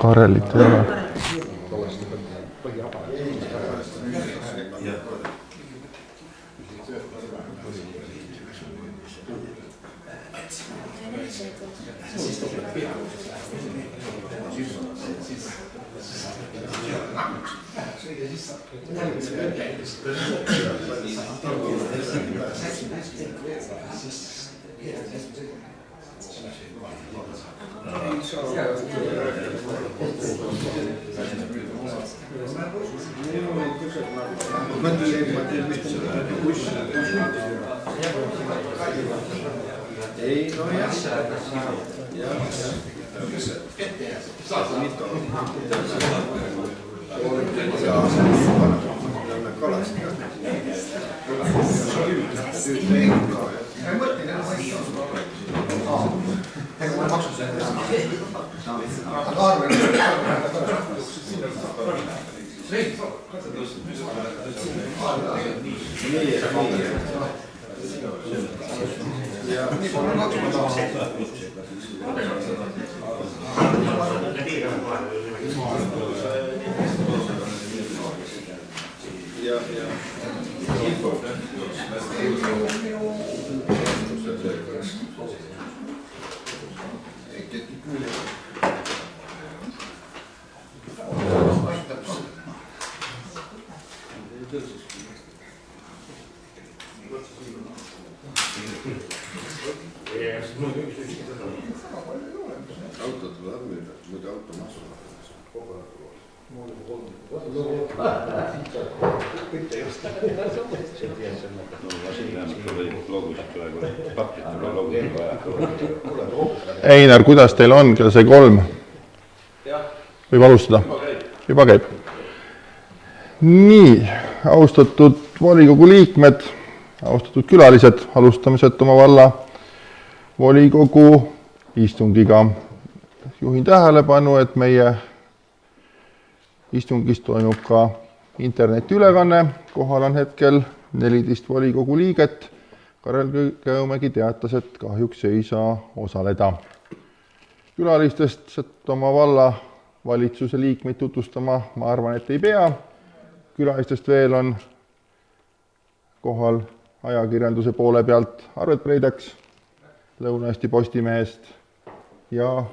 Karelit ei ole. Ei, no jah. Autot tuleb müüda, muidu automassu. Einar, kuidas teil on kell sai 3? Võib alustada? Juba käib. Nii, austatud volikogu liikmed, austatud külalised, alustamised oma valla volikogu istungiga. Juhin tähelepanu, et meie istungist toimub ka internetiülekanne. Kohal on hetkel 14 volikogu liiget. Karel Kõõmägi teatas, et kahjuks ei saa osaleda. Külalistest oma valla valitsuse liikmeid tutvustama, ma arvan, et ei pea. Külalistest veel on kohal ajakirjanduse poole pealt Arvet Preideks, Lõuna-Eesti Postimehest ja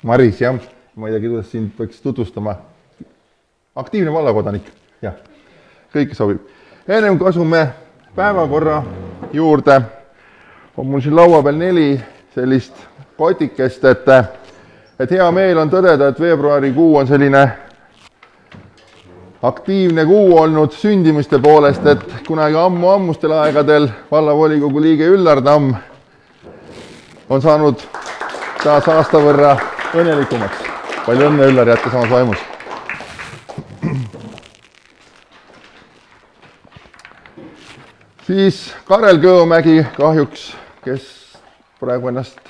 Maris, jah. Ma ei tea, kuidas sind võiks tutvustama. Aktiivne vallakodanik. Jah, kõike sobib. Ennem kui asume päevakorra juurde, on mul siin laua peal 4 sellist kotikest, et hea meel on tõdeda, et veebruarikuu on selline aktiivne kuu olnud sündimiste poolest, et kunagi ammustel aegadel vallavolikogu liige Üllar Tamm on saanud taas aasta võrra õnnelikumaks. Palju õnne, Üllar, jätka samas vaimus. Siis Karel Kõõmägi kahjuks, kes praegu ennast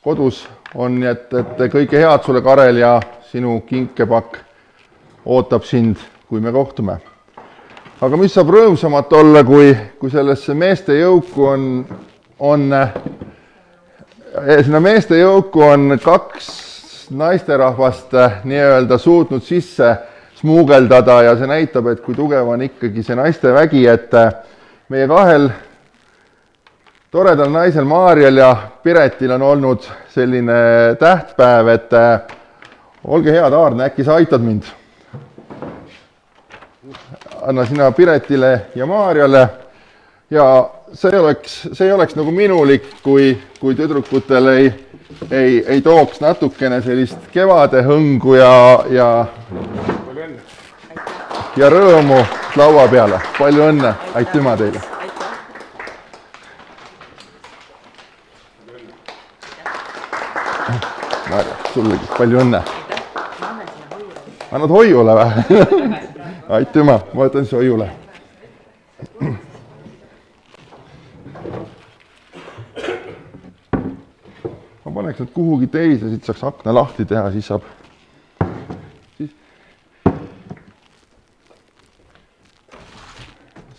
kodus on, et kõike head sulle, Karel, ja sinu kinkepakk ootab sind, kui me kohtume. Aga mis saab rõõmsamat olla, kui sellesse meeste jõuku sinna meeste jõuku on 2 naisterahvast nii-öelda suutnud sisse smuugeldada ja see näitab, et kui tugev on ikkagi see naiste vägi, et meie 2 toredal naisel Maarjal ja Piretil on olnud selline tähtpäev, et olge head, Aarne, äkki sa aitad mind? Anna sina Piretile ja Maarjale ja see ei oleks nagu minulik, kui tüdrukutel ei tooks natukene sellist kevade hõngu ja rõõmu laua peale. Palju õnne, aitüma teile. Marja, sullegi, palju õnne. Annad hoiule või? Aitüma, ma võtan siis hoiule. Ma paneks nad kuhugi teise, siit saaks akna lahti teha, siis saab.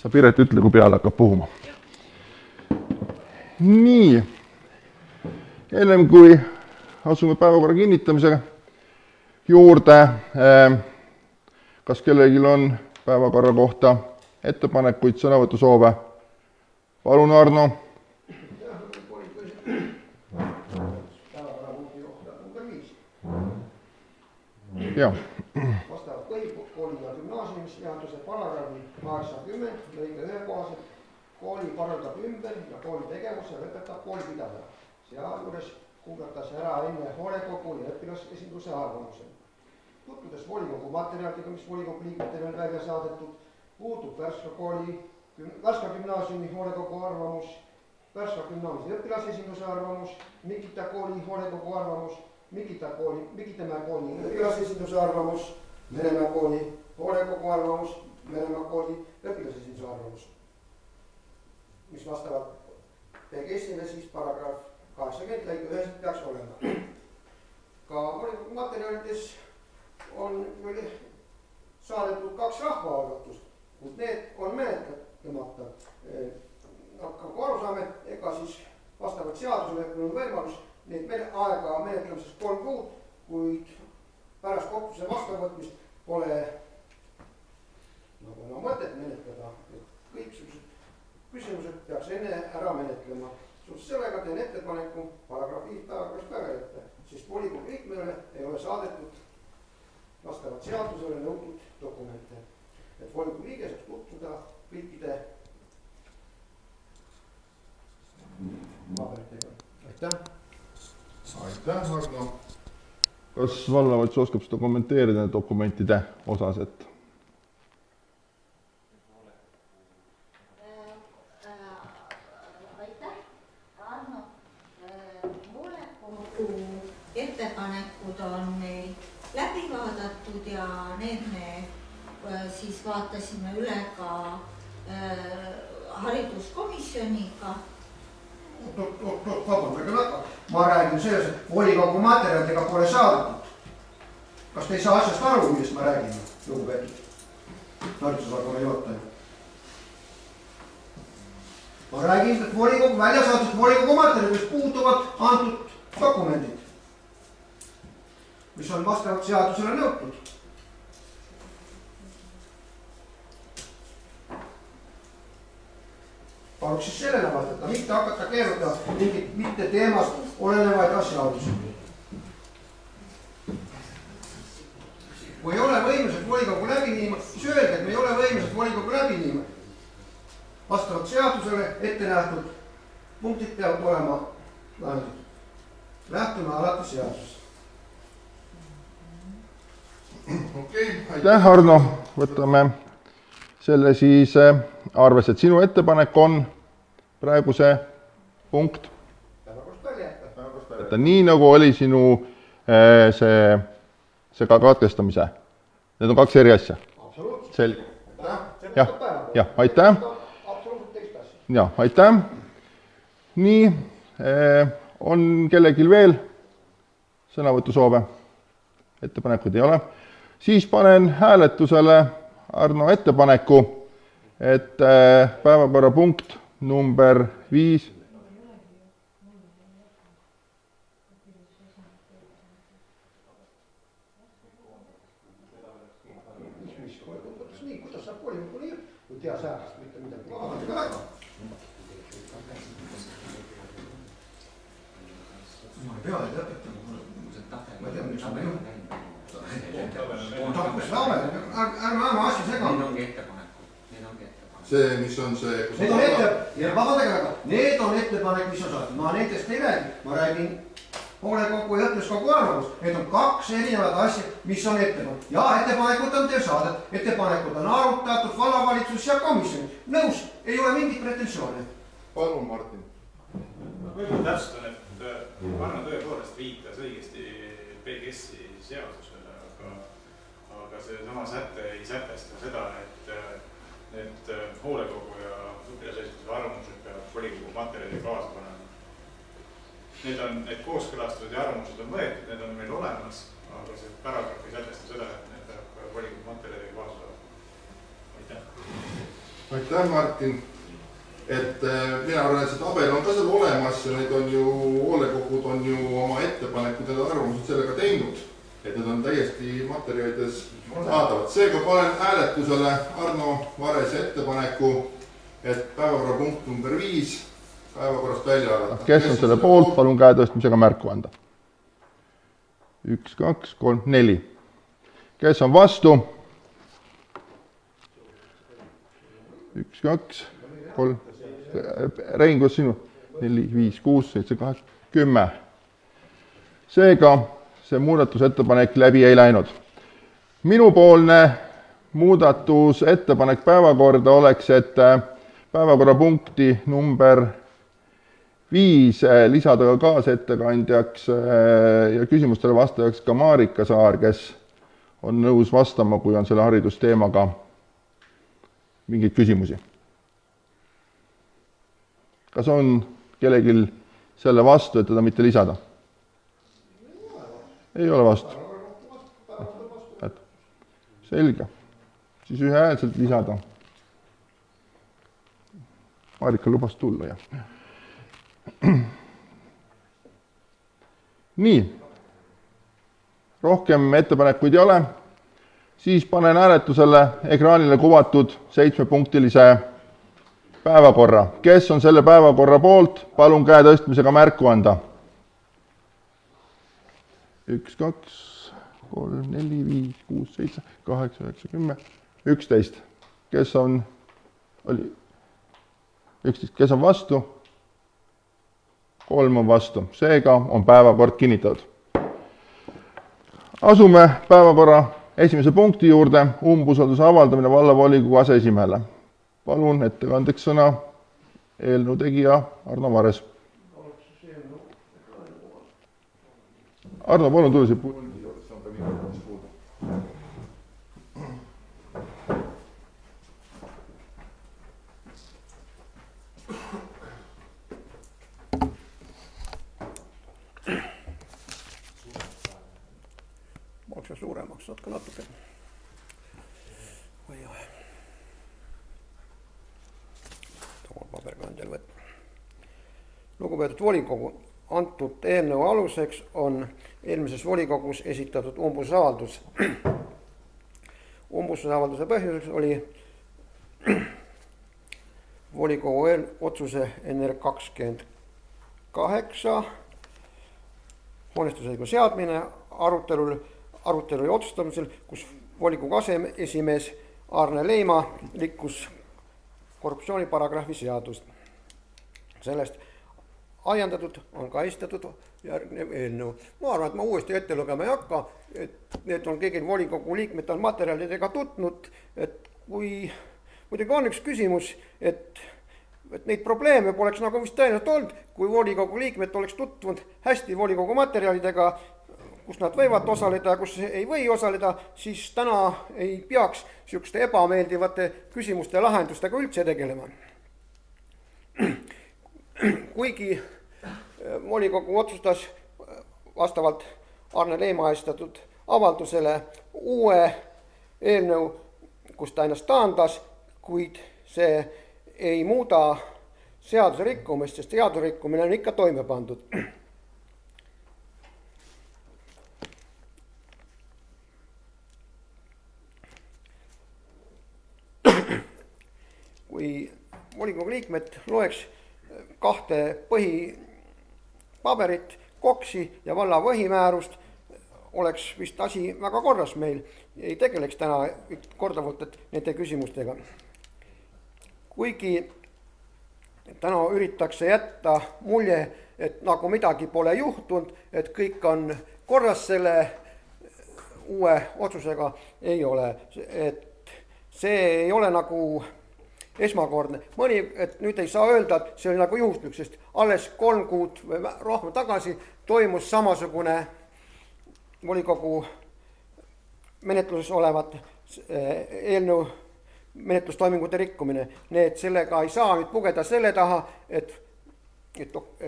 Sa Piret ütle, kui peale hakkab puhuma. Nii, Ennem kui asume päevakorra kinnitamise juurde, kas kellelgi on päevakorra kohta ettepanekuid, sõnavõtusoove? Palun, Arno. Ja. Vastavalt põhikooli ja gümnaasiumiseaduse paragrahvi 80 lõige 1 kohaselt kooli korraldab ümber ja kooli tegevuse lõpetab koolipidaja. Sealjuures kuulates ära enne hoolekogu ja õpilasesinduse arvamuse. Tutvudes volikogu materjalidega, mis volikogu liikmetele on välja saadetud, puudub Värska gümnaasiumi hoolekogu arvamus, Värska gümnaasiumi õpilasesinduse arvamus, Mikita kooli hoolekogu arvamus, Mikitamäe kooli õpilasesinduse arvamus, Meremäe kooli hoolekogu arvamus, Meremäe kooli õpilasesinduse arvamus, mis vastavalt PGS-ile siis paragrahv 80 lõige 1 peaks olema. Ka volikogu materjalides on meil saadetud 2 rahvaalgatust, kuid need on menetlemata. Nagu aru saame, ega siis vastavalt seadusele on võimalus need aega menetlemises 3 kuud, kuid pärast kohtuse vastavõtmist pole nagu mõtet menetleda, et kõik küsimused peaks enne ära menetlema. Sellega teen ettepaneku paragrahvi päevakorrast väga jätta, sest volikogu liikmele ei ole saadetud vastavalt seadusele nõutud dokumente, et volikogu liige saaks tutvuda kõikide paberitega. Aitäh! Aitäh, Arno! Kas vallavalitsus oskab seda kommenteerida dokumentide osas, et? Aitäh, Arno! Hoolekogu ettepanekud on meil läbi vaadatud ja need me siis vaatasime üle ka hariduskomisjoniga. Vabandage väga, ma räägin selles, et volikogu materjalidega pole saadetud. Kas te ei saa asjast aru, millest ma räägin, lugupeetud haridusosakonna juhataja? Ma räägin, et volikogu välja saadetud volikogu materjalidest puutuvad antud dokumendid, mis on vastavalt seadusele nõutud. Paluks siis sellele vastata, mitte hakata keerutada mingit mitte teemast olenevaid asjaolusid. Kui ei ole võimelised volikogu läbi niima, siis öelge, et me ei ole võimelised volikogu läbi niima. Vastavalt seadusele ette nähtud punktid peavad olema lahendatud. Lähtume alati seadusest. Okei, aitäh, Arno! Võtame selle siis arvesse, et sinu ettepanek on praegu see punkt. Päevakorrast välja jätta. Nii nagu oli sinu see katkestamise. Need on 2 eri asja. Absoluutselt. Selge. Jah, aitäh. Absoluutselt teist asja. Ja, aitäh. Nii, on kellelgi veel sõnavõtusoove? Ettepanekuid ei ole. Siis panen hääletusele Arno ettepaneku, et päevakorrapunkt number 5 nii, kuidas saab volikogu nii, kui tea säärast mitte midagi. Vabandage väga. Ma ei pea neid õpetama. Ma ei tea, miks ma ei juht. Ärme asja sega. Need ongi ettepanekud. see, mis on see... Need on vabandage väga, need on ettepanek, mis on saadetud. Ma nendest ei räägi, ma räägin hoolekogu ja õppiskogu arvamus. Need on 2 erinevat asja, mis on ettepanek. Ja ettepanekud on teil saadet. Ettepanekud on arutatud vallavalitsus ja komisjon. Nõus, ei ole mingit pretensioone. Palun, Martin. Võib-olla täpsustan, et Arno tõepoolest viitas õigesti PGS-i seadusele, aga see sama säte ei sätesta seda, et hoolekogu ja õpilasesinduse arvamused peavad volikogu materjali kaasa panema. Need kooskõlastused ja arvamused on võetud, need on meil olemas, aga see paragrahv ei sätesta seda, et need peab volikogu materjali kaasa saada. Aitäh. Aitäh, Martin. et mina arvan, et see tabel on ka seal olemas ja need on ju, hoolekogud on ju oma ettepanekud ja arvamused sellega teinud, et need on täiesti materjalides saadavad. Seega panen hääletusele Arno Varese ettepaneku, et päevakorrapunkt number 5 päevakorrast välja arvata. Kes on selle poolt, palun käe tõstmisega märku anda. 1, 2, 3, 4. Kes on vastu? 1, 2, 3. Rein, kus sinu? 4, 5, 6, 7, 8, 10. Seega see muudatusettepanek läbi ei läinud. Minupoolne muudatusettepanek päevakorda oleks, et päevakorrapunkti number 5 lisada ka kaasettekandjaks ja küsimustele vastajaks ka Marika Saar, kes on nõus vastama, kui on selle haridusteemaga mingeid küsimusi. Kas on kellelgi selle vastu, et teda mitte lisada? Ei ole vastu. Selge. Siis ühehäälselt lisada. Marika lubas tulla, jah. Nii. Rohkem ettepanekuid ei ole. Siis panen hääletusele ekraanile kuvatud 7-punktilise päevakorra. Kes on selle päevakorra poolt? Palun käe tõstmisega märku anda. 1, 2, 3, 4, 5, 6, 7, 8, 9, 10, 11. Kes on 11. Kes on vastu? 3 on vastu. Seega on päevakord kinnitatud. Asume päevakorra esimese punkti juurde, umbusalduse avaldamine vallavolikogu aseesimehele. Palun ettekandeks sõna eelnõu tegija Arno Vares. Arno, palun tule siia puldi juurde, see on ka mikrofonist puudu. Maksa suuremaks, saad ka natuke. Paberkandjal võtta. Lugupeetud volikogu, antud eelnõu aluseks on eelmises volikogus esitatud umbusaldusavaldus. Umbusaldusavalduse põhjuseks oli volikogu otsuse NR 28 hoonestusõiguse seadmine arutelu ja otsustamisel, kus volikogu aseesimees Arne Leima rikkus korruptsiooniparagrahvi seadust. Sellest ajendatud on ka esitatud järgnev eelnõu. Ma arvan, et ma uuesti ette lugema ei hakka, et need on kõigil volikogu liikmed on materjalidega tutnud, et kui muidugi on üks küsimus, et neid probleeme poleks nagu vist tõenäoliselt olnud, kui volikogu liikmed oleks tutvunud hästi volikogu materjalidega, kus nad võivad osaleda ja kus ei või osaleda, siis täna ei peaks niisuguste ebameeldivate küsimuste lahendustega üldse tegelema. Kuigi volikogu otsustas vastavalt Arne Leema esitatud avaldusele uue eelnõu, kus ta ennast taandas, kuid see ei muuda seaduse rikkumist, sest seaduse rikkumine on ikka toime pandud. Kui volikogu liikmed loeks 2 põhipaberit, KOKS-i ja valla põhimäärust, oleks vist asi väga korras meil. Ei tegeleks täna kordavalt nende küsimustega. Kuigi täna üritatakse jätta mulje, et nagu midagi pole juhtunud, et kõik on korras selle uue otsusega, ei ole. Et see ei ole nagu esmakordne. Et nüüd ei saa öelda, et see oli nagu juhuslik, sest alles 3 kuud või rohkem tagasi toimus samasugune volikogu menetluses olevat eelnõu menetlustoimingute rikkumine. Need sellega ei saa nüüd pugeda selle taha, et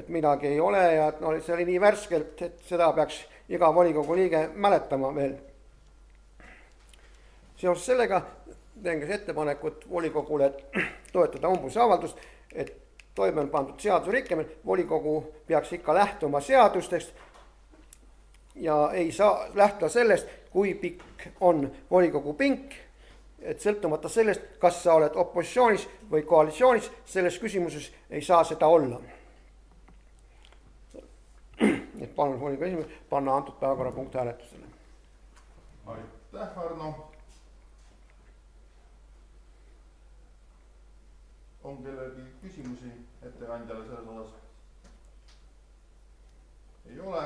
midagi ei ole ja see oli nii värskelt, et seda peaks iga volikogu liige mäletama veel. Seoses sellega teen ettepanekut volikogule toetada umbusaldusavaldust, et toime on pandud seaduse rikkumine, volikogu peaks ikka lähtuma seadustest ja ei saa lähtuda sellest, kui pikk on volikogu pink, et sõltumata sellest, kas sa oled opositsioonis või koalitsioonis, selles küsimuses ei saa seda olla. Et palun volikogu esimees panna antud päevakorrapunkt hääletusele. Aitäh, Arno. On kellelgi küsimusi ettekandjale selles osas? Ei ole,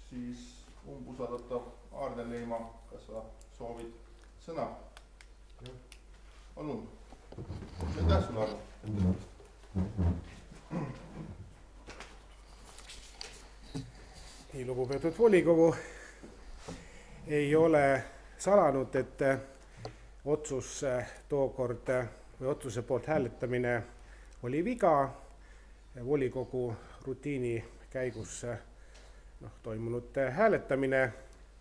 siis umbusaldatav Aarne Leima, kas sa soovid sõna? Palun. Aitäh sulle, Arno. Nii, lugupeetud volikogu, ei ole salanud, et otsus tookord või otsuse poolt hääletamine oli viga. Volikogu rutiini käigus toimunud hääletamine.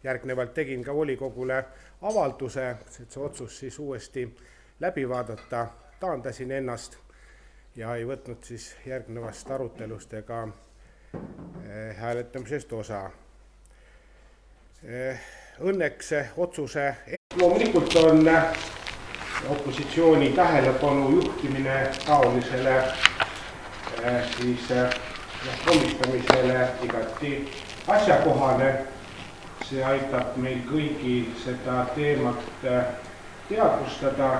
Järgnevalt tegin ka volikogule avalduse, et see otsus siis uuesti läbi vaadata. Taandasin ennast ja ei võtnud siis järgnevast arutelust ega hääletamisest osa. Õnneks otsuse loomulikult on opositsiooni tähelepanu juhtimine taolisele komistamisele igati asjakohane. See aitab meil kõigi seda teemat teadvustada,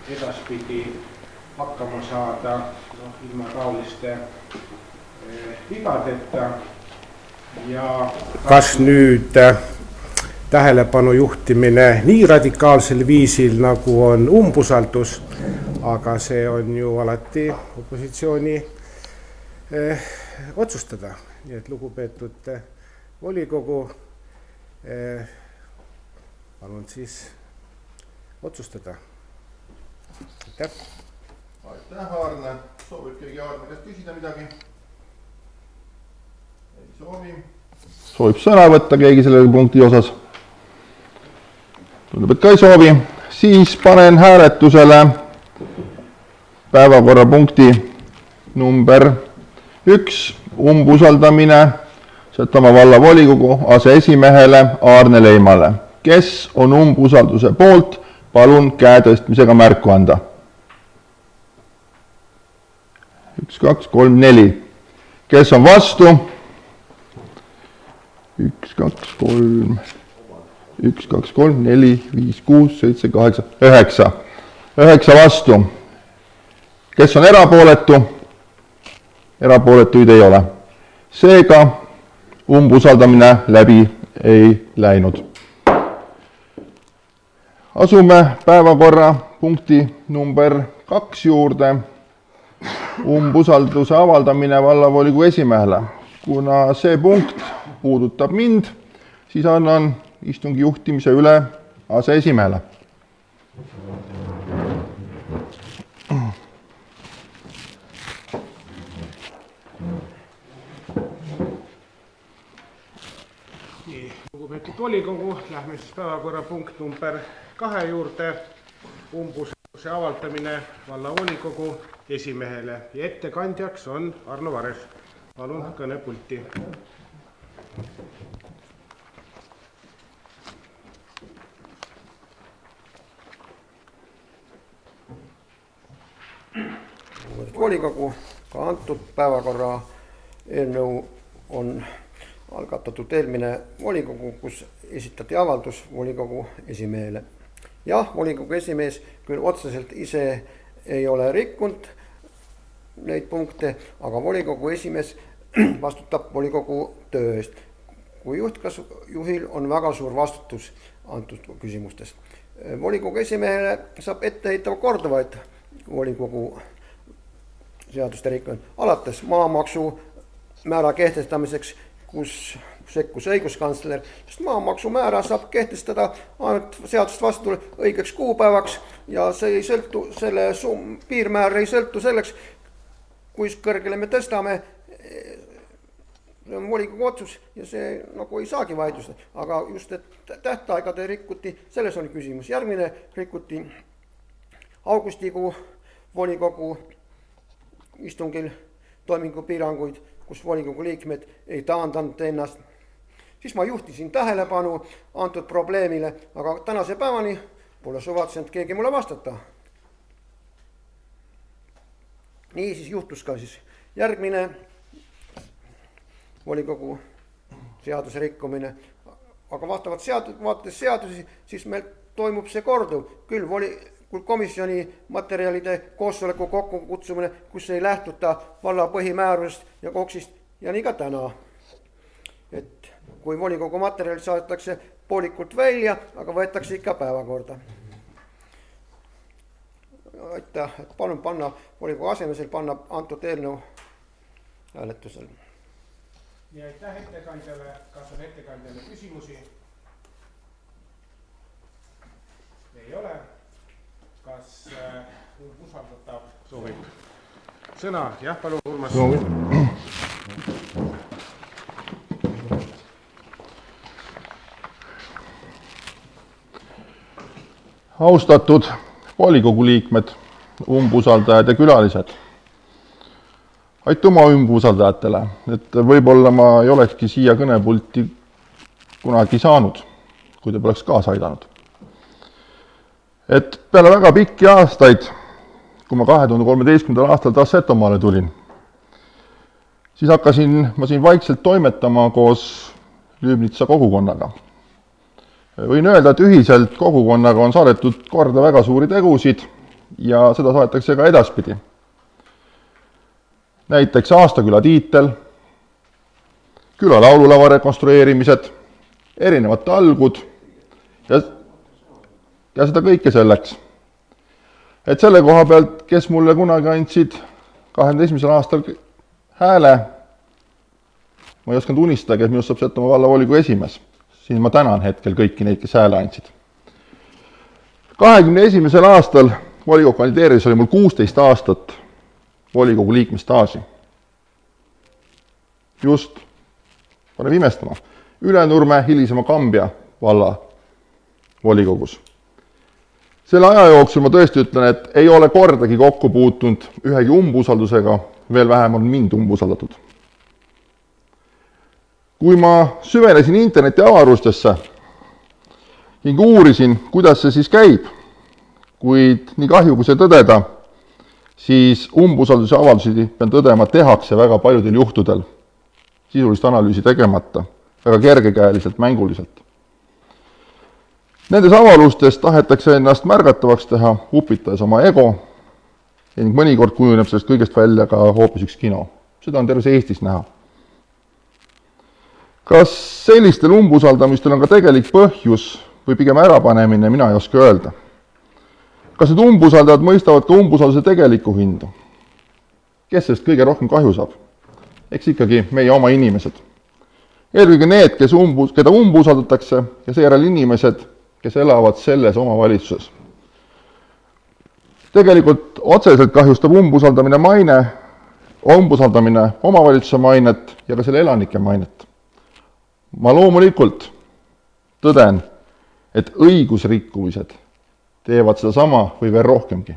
edaspidi hakkama saada ilma taoliste vigadeta. Ja kas nüüd tähelepanu juhtimine nii radikaalsel viisil, nagu on umbusaldus, aga see on ju alati opositsiooni otsustada. Nii et lugupeetud volikogu, palun siis otsustada. Aitäh! Aitäh, Aarne! Soovib keegi Aarne käest küsida midagi? Ei soovi. Soovib sõna võtta keegi selle punkti osas? Tundub, et ka ei soovi. Siis panen hääletusele päevakorrapunkti number 1, umbusaldamine Setomaa valla volikogu aseesimehele Aarne Leimale. Kes on umbusalduse poolt, palun käe tõstmisega märku anda. 1, 2, 3, 4. Kes on vastu? 1, 2, 3, 1, 2, 3, 4, 5, 6, 7, 8, 9. 9 vastu. Kes on erapooletu? Erapooletuid ei ole. Seega umbusaldamine läbi ei läinud. Asume päevakorra punkti number 2 juurde. Umbusalduse avaldamine vallavolikogu esimehele. Kuna see punkt puudutab mind, siis annan istungi juhtimise üle aseesimehele. Lugupeetud volikogu, lähme siis päevakorrapunkt number 2 juurde. Umbusalduse avaldamine vallavolikogu esimehele ja ettekandjaks on Arno Vares. Palun kõnepulti. Volikogu, ka antud päevakorra eelnõu on algatatud eelmine volikogu, kus esitati avaldus volikogu esimehele. Jah, volikogu esimees küll otseselt ise ei ole rikkunud neid punkte, aga volikogu esimees vastutab volikogu töö eest. Kui juhil on väga suur vastutus antud küsimustes. Volikogu esimehele saab ette heita korduvaid volikogu seaduste rikkumine. Alates maamaksu määra kehtestamiseks, kus sekkus õiguskantsler, sest maamaksu määra saab kehtestada ainult seadust vastu õigeks kuupäevaks ja see ei sõltu, selle piirmäär ei sõltu selleks, kui kõrgele me tõstame, see on volikogu otsus ja see nagu ei saagi vaidlustada, aga just et tähtaegade rikuti, selles oli küsimus. Järgmine rikuti augustikuu volikogu istungil toimingupiiranguid, kus volikogu liikmed ei taandanud ennast. Siis ma juhtisin tähelepanu antud probleemile, aga tänase päevani pole suvatsenud keegi mulle vastata. Nii siis juhtus ka siis järgmine volikogu seaduse rikkumine. Aga vaadates seadusi, siis meil toimub see korduv. Küll komisjoni materjalide koosoleku kokkukutsumine, kus ei lähtuta valla põhimäärusest ja koksist ja nii ka täna. Et kui volikogu materjalid saadetakse poolikult välja, aga võetakse ikka päevakorda. Aitäh, et palun panna volikogu asemesel panna antud eelnõu hääletusel. Ja aitäh ettekandjale. Kas on ettekandjale küsimusi? Ei ole. Kas usaldatav soovib sõna? Jah, palun, Urmas. Austatud volikogu liikmed, umbusaldajad ja külalised. Aitüma umbusaldajatele, et võib-olla ma ei olekski siia kõnepulti kunagi saanud, kui te poleks kaasa aidanud. Et peale väga pikki aastaid, kui ma 2013. aastal taas Setomaale tulin, siis hakkasin ma siin vaikselt toimetama koos Lüübnitsa kogukonnaga. Võin öelda, et ühiselt kogukonnaga on saadetud korda väga suuri tegusid ja seda saadetakse ka edaspidi. Näiteks Aastaküla tiitel, küla laululava rekonstrueerimised, erinevad talgud ja seda kõike selleks. Et selle koha pealt, kes mulle kunagi andsid 21. aastal hääle, ma ei osanud unistada, et minust saab Setomaa vallavolikogu esimees. Siin ma tänan hetkel kõiki neid, kes hääle andsid. 21. aastal volikogu kandideeris oli mul 16 aastat volikogu liikme staaži. Just, paneb imestama, Ülenurme, hilisema Kambja valla volikogus. Selle aja jooksul ma tõesti ütlen, et ei ole kordagi kokku puutunud ühegi umbusaldusega, veel vähem on mind umbusaldatud. Kui ma süvenesin interneti avarustesse ning uurisin, kuidas see siis käib, kuid nii kahju kui see tõdeda, siis umbusalduse avaldusi, pean tõdema, tehakse väga paljudel juhtudel sisulist analüüsi tegemata, väga kergekäeliselt, mänguliselt. Nendes avalustes tahetakse ennast märgatavaks teha, upitades oma ego ning mõnikord kujuneb sellest kõigest välja ka hoopis üks kino. Seda on terves Eestis näha. Kas sellistel umbusaldamistel on ka tegelik põhjus või pigem ärapanemine, mina ei oska öelda. Kas need umbusaldajad mõistavad ka umbusalduse tegelikku hindu? Kes sellest kõige rohkem kahju saab? Eks ikkagi meie oma inimesed. Eelkõige need, keda umbusaldatakse ja seejärel inimesed, kes elavad selles omavalitsuses. Tegelikult otseselt kahjustab umbusaldamine omavalitsuse mainet ja ka selle elanike mainet. Ma loomulikult tõden, et õigusrikkumised teevad seda sama või veel rohkemgi.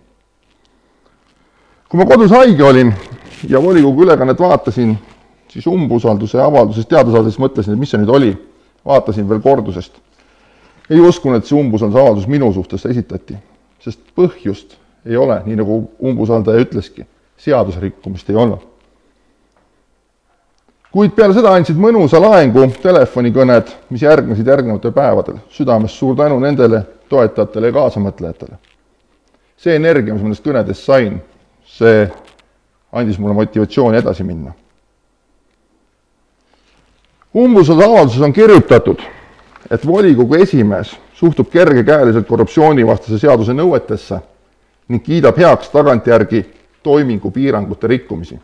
Kui ma kodus haige olin ja volikogu ülekannet vaatasin, siis umbusalduse avaldusest teada saades mõtlesin, et mis see nüüd oli. Vaatasin veel kordusest. Ei uskunud, et see umbusalduse avaldus minu suhtes esitati, sest põhjust ei ole, nii nagu umbusaldaja ütleski. Seadusrikkumist ei olnud. Kuid peale seda andsid mõnusa laengu telefonikõned, mis järgnesid järgnevatel päevadel. Südames suur tänu nendele toetajatele ja kaasamõtlejatele. See energia, mis ma nendest kõnedest sain, see andis mulle motivatsiooni edasi minna. Umbusalduse avalduses on kirjutatud, et volikogu esimees suhtub kergekäeliselt korruptsioonivastase seaduse nõuetesse ning kiidab heaks tagantjärgi toimingu piirangute rikkumisi.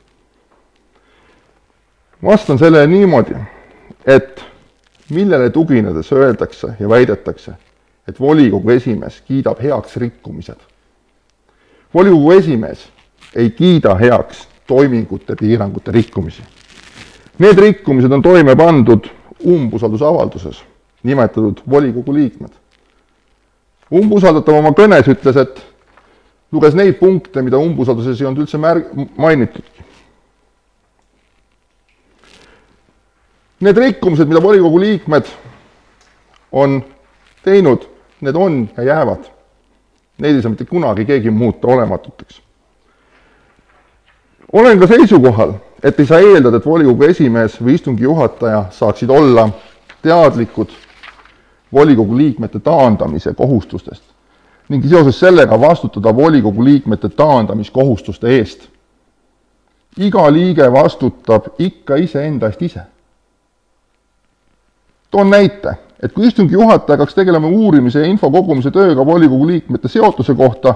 Vastan sellele niimoodi, et millele tuginedes öeldakse ja väidetakse, et volikogu esimees kiidab heaks rikkumised. Volikogu esimees ei kiida heaks toimingute piirangute rikkumisi. Need rikkumised on toime pandud umbusaldusavalduses, nimetatud volikogu liikmed. Umbusaldatav oma kõnes ütles, et luges neid punkte, mida umbusalduses ei olnud üldse mainitudki. Need rikkumised, mida volikogu liikmed on teinud, need on ja jäävad. Neid ei saa mitte kunagi keegi muuta olematuteks. Olen ka seisukohal, et ei saa eeldada, et volikogu esimees või istungi juhataja saaksid olla teadlikud volikogu liikmete taandamise kohustustest ning seoses sellega vastutada volikogu liikmete taandamiskohustuste eest. Iga liige vastutab ikka iseenda eest ise. Toon näite, et kui istungi juhataja hakkaks tegelema uurimise ja info kogumise tööga volikogu liikmete seotuse kohta,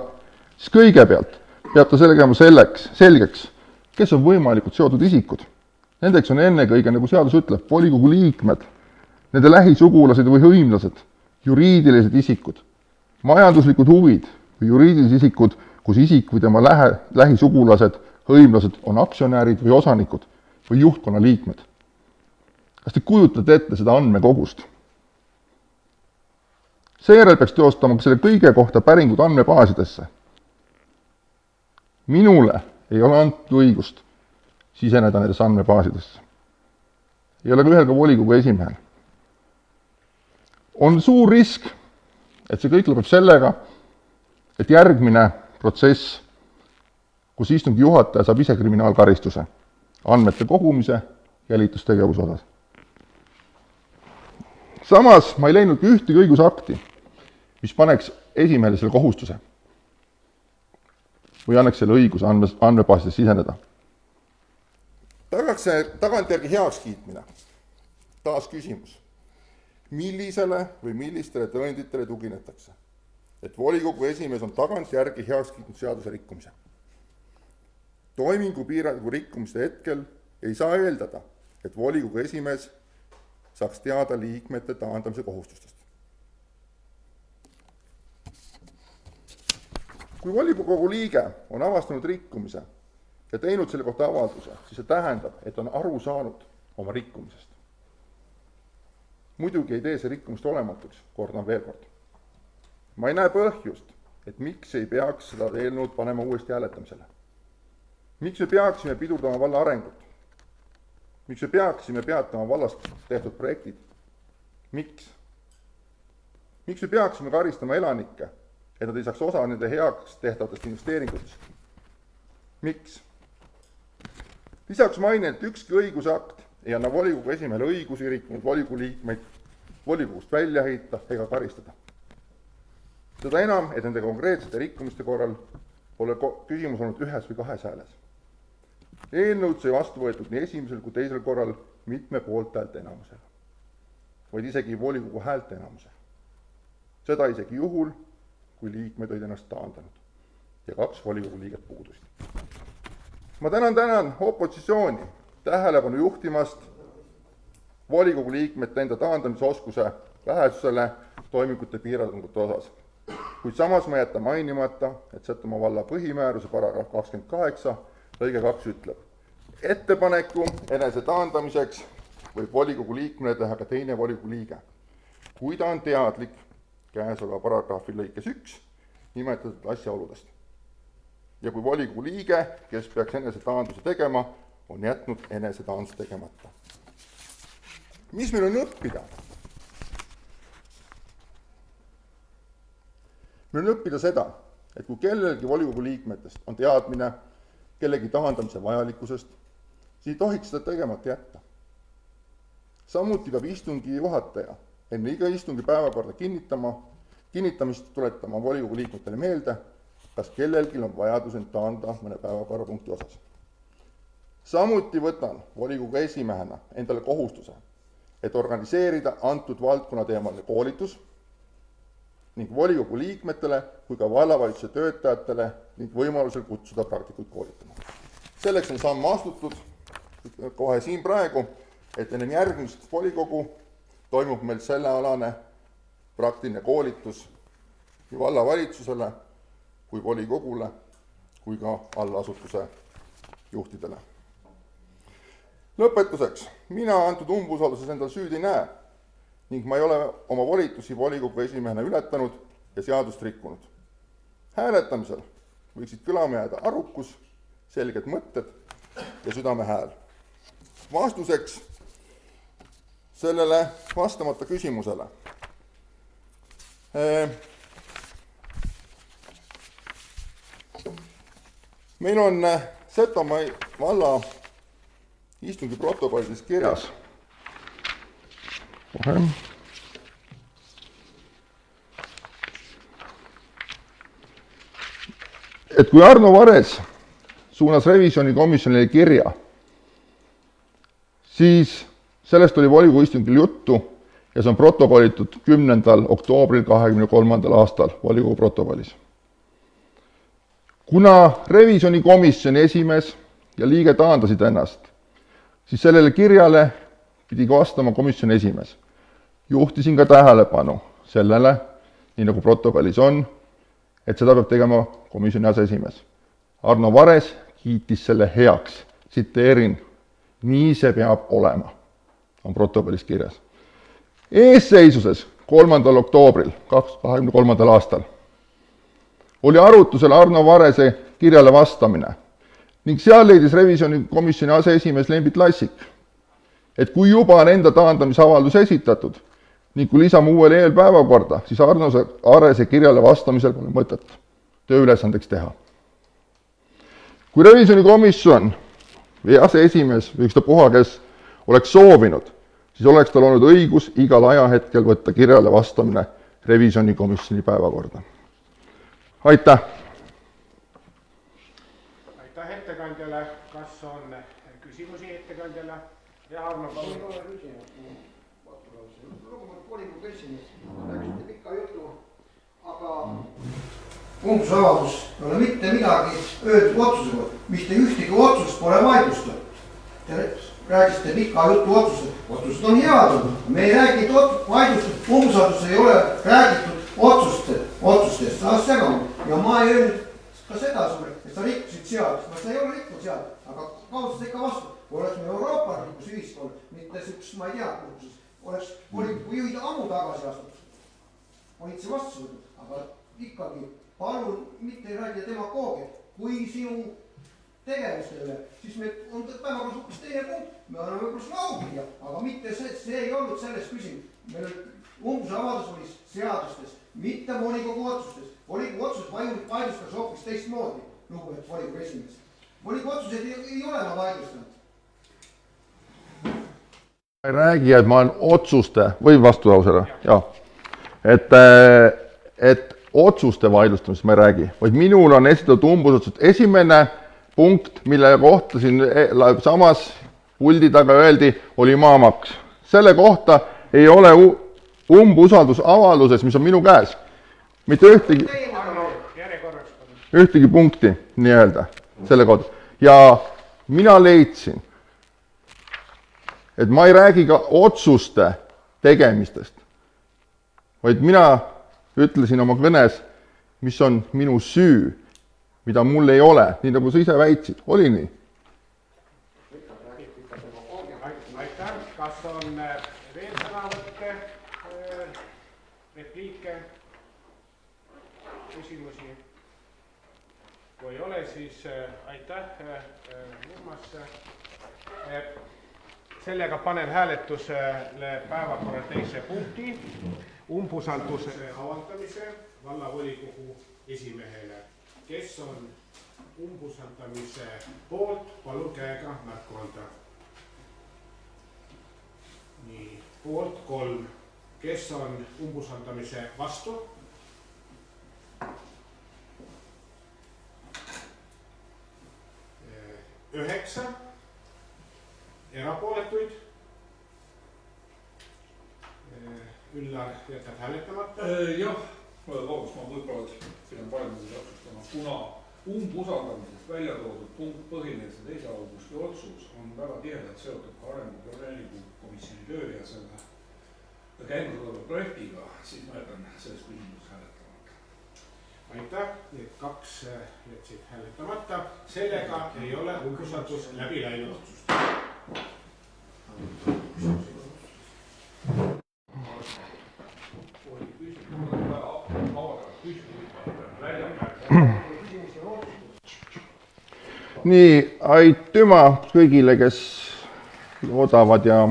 siis kõigepealt peab ta selgema selgeks, kes on võimalikud seotud isikud. Nendeks on ennekõige, nagu seadus ütleb, volikogu liikmed, nende lähisugulased või hõimlased, juriidilised isikud, majanduslikud huvid või juriidilised isikud, kus isik või tema lähisugulased, hõimlased on aktsionärid või osanikud või juhtkonna liikmed. Kas te kujutate ette seda andmekogust? Seejärel peaks teostama selle kõige kohta päringud andmebaasidesse. Minule ei ole antud õigust siseneda nendesse andmebaasidesse. Ei ole ka ühel ka volikogu esimehel. On suur risk, et see kõik lõpeb sellega, et järgmine protsess, kus istungi juhataja saab ise kriminaalkaristuse andmete kogumise jälitustegevuse osas. Samas ma ei leidnud ühtegi õigusakti, mis paneks esimehele selle kohustuse või annaks selle õiguse andmebaasides siseneda. Tagantjärgi heakskiitmine. Taas küsimus. Millisele või millistele tõenditele tuginetakse, et volikogu esimees on tagantjärgi heakskiitnud seaduse rikkumise? Toimingu piirangu rikkumiste hetkel ei saa eeldada, et volikogu esimees saaks teada liikmete taandamise kohustustest. Kui volikogu liige on avastanud rikkumise ja teinud selle kohta avalduse, siis see tähendab, et on aru saanud oma rikkumisest. Muidugi ei tee see rikkumist olematuks, kordan veel kord. Ma ei näe põhjust, et miks ei peaks seda eelnõud panema uuesti hääletamisele. Miks me peaksime pidurdama valla arengut? Miks me peaksime peatama vallast tehtud projektid? Miks? Miks me peaksime karistama elanikke, et nad ei saaks osa nende heaks tehtavatest investeeringutest? Miks? Lisaks mainin, et ükski õigusakt ei anna volikogu esimehele õigusi rikkunud volikogu liikmeid volikogust välja heita ega karistada. Seda enam, et nende konkreetsete rikkumiste korral pole küsimus olnud ühes või kahes hääles. Eelnõud sai vastu võetud nii esimesel kui teisel korral mitme poolthäälte enamusega, vaid isegi volikogu häälte enamusega. Seda isegi juhul, kui liikmed olid ennast taandanud ja 2 volikogu liiget puudusid. Ma tänan opositsiooni tähelepanu juhtimast volikogu liikmete enda taandamise oskuse vähesusele toimingute piirangute osas. Kuid samas ma jätan mainimata, et Setomaa valla põhimääruse paragrahv 28 lõige 2 ütleb, ettepaneku enese taandamiseks võib volikogu liikmele teha ka teine volikogu liige, kui ta on teadlik käesoleva paragrahvi lõikes 1 nimetatud asjaoludest. Ja kui volikogu liige, kes peaks enese taanduse tegema, on jätnud enese taanduse tegemata. Mis meil on õppida? Meil on õppida seda, et kui kellelgi volikogu liikmetest on teadmine kellegi taandamise vajalikkusest, siis ei tohiks seda tegemata jätta. Samuti peab istungi juhataja enne iga istungi päevakorda kinnitamist tuletama volikogu liikmetele meelde, kas kellelgi on vajadus end taanda mõne päevakorrapunkti osas. Samuti võtan volikogu esimehena endale kohustuse, et organiseerida antud valdkonna teemaline koolitus ning volikogu liikmetele kui ka vallavalitsuse töötajatele ning võimalusel kutsuda praktikuid koolitama. Selleks on samm astutud kohe siin praegu, et enne järgmist volikogu toimub meil sellealane praktiline koolitus nii vallavalitsusele kui volikogule kui ka allasutuse juhtidele. Lõpetuseks, mina antud umbusalduses endal süüdi ei näe ning ma ei ole oma volitusi volikogu esimehena ületanud ja seadust rikkunud. Hääletamisel võiksid kõlama jääda arukus, selged mõtted ja südame hääl. Vastuseks sellele vastamata küsimusele. Meil on Setomaa valla istungi protokollis kirjas. Et kui Arno Vares suunas revisjonikomisjonile kirja, siis sellest oli volikogu istungil juttu ja see on protokollitud 10. oktoobril 23. aastal volikogu protokollis. Kuna revisjonikomisjoni esimees ja liige taandasid ennast, siis sellele kirjale pidi vastama komisjoni esimees. Juhtisin ka tähelepanu sellele, nii nagu protokollis on, et seda peab tegema komisjoni aseesimees. Arno Vares kiitis selle heaks. Tsiteerin, nii see peab olema, on protokollis kirjas. Eesseisuses 3. oktoobril 2023. aastal oli arutusel Arno Varese kirjale vastamine ning seal leidis revisjonikomisjoni aseesimees Lembit Lassik, et kui juba on enda taandamisavaldus esitatud ning kui lisame uuele eelpäevakorda, siis Arno Varese kirjale vastamisel pole mõtet tööülesandeks teha. Kui revisjonikomisjon või aseesimees või ükstapuha, kes oleks soovinud, siis oleks tal olnud õigus igal ajahetkel võtta kirjale vastamine revisjonikomisjoni päevakorda. Aitäh! Aitäh ettekandjale. Kas on küsimusi ettekandjale? Ja Arno, palun. Ei ole küsimus. Lugupeetud volikogu esimees, rääkisite pikka juttu, aga umbusavaldus ei ole mitte midagi öeldud otsusega. Mitte ühtegi otsust pole vaidlustatud. Te rääkisite pikka juttu otsused. Otsused on head. Me ei räägitud vaidlustatud. Umbusavaldus ei ole räägitud otsustest. Saas segama. Ja ma ei öelnud ka seda sulle, et sa rikkusid seadust. Sa ei ole rikkunud seadust, aga kaudselt ikka vastu. Kui oleks me euroopalikus ühiskond, mitte süks, ma ei tea, oleks volikogu juhid ammu tagasi astutud. Politsei vastu võtnud, aga ikkagi palun mitte räägida demagoogiat. Kui sinu tegevuste üle, siis me on päevakorras hoopis teine punkt. Me oleme võib-olla laugida, aga mitte see ei olnud selles küsimus. Meil umbusavaldus oli seadustes, mitte volikogu otsustes. Volikogu otsused vaidlustas hoopis teistmoodi, lugupeetud volikogu esimees. Volikogu otsused ei ole ma vaidlustanud. Ma ei räägi, et ma olen otsuste, või vastulausele, jah. Et otsuste vaidlustamist ma ei räägi, vaid minul on esitatud umbusaldused. Esimene punkt, mille kohta siin samas puldi taga öeldi, oli maamaks. Selle kohta ei ole umbusaldusavalduses, mis on minu käes, mitte ühtegi punkti nii-öelda selle kohta. Ja mina leidsin, et ma ei räägi ka otsuste tegemistest, vaid mina ütlesin oma kõnes, mis on minu süü, mida mul ei ole, nii nagu sa ise väitsid. Oli nii? Aitäh. Kas on veel sõnavõtte, repliike, küsimusi? Kui ei ole, siis aitäh, Urmas. Sellega panen hääletusele päevakorra teise punkti, umbusalduse avaldamise vallavolikogu esimehele. Kes on umbusaldamise poolt, palun käega märku anda. Nii, poolt 3. Kes on umbusaldamise vastu? 9. Erapooletuid. Üllar jätab hääletamata. Jah, vabandust, ma võib-olla siin on parem täpsustama, kuna umbusaldamisest välja toodud punkt põhines 2. augusti otsus on väga tihedalt seotud ka arengu komisjoni töö ja selle käimas oleva projektiga, siis ma jätan selles küsimuses hääletamata. Aitäh, need 2 jätsid hääletamata. Sellega ei ole umbusaldus läbi läinud. nii, aitüma kõigile, kes loodavad ja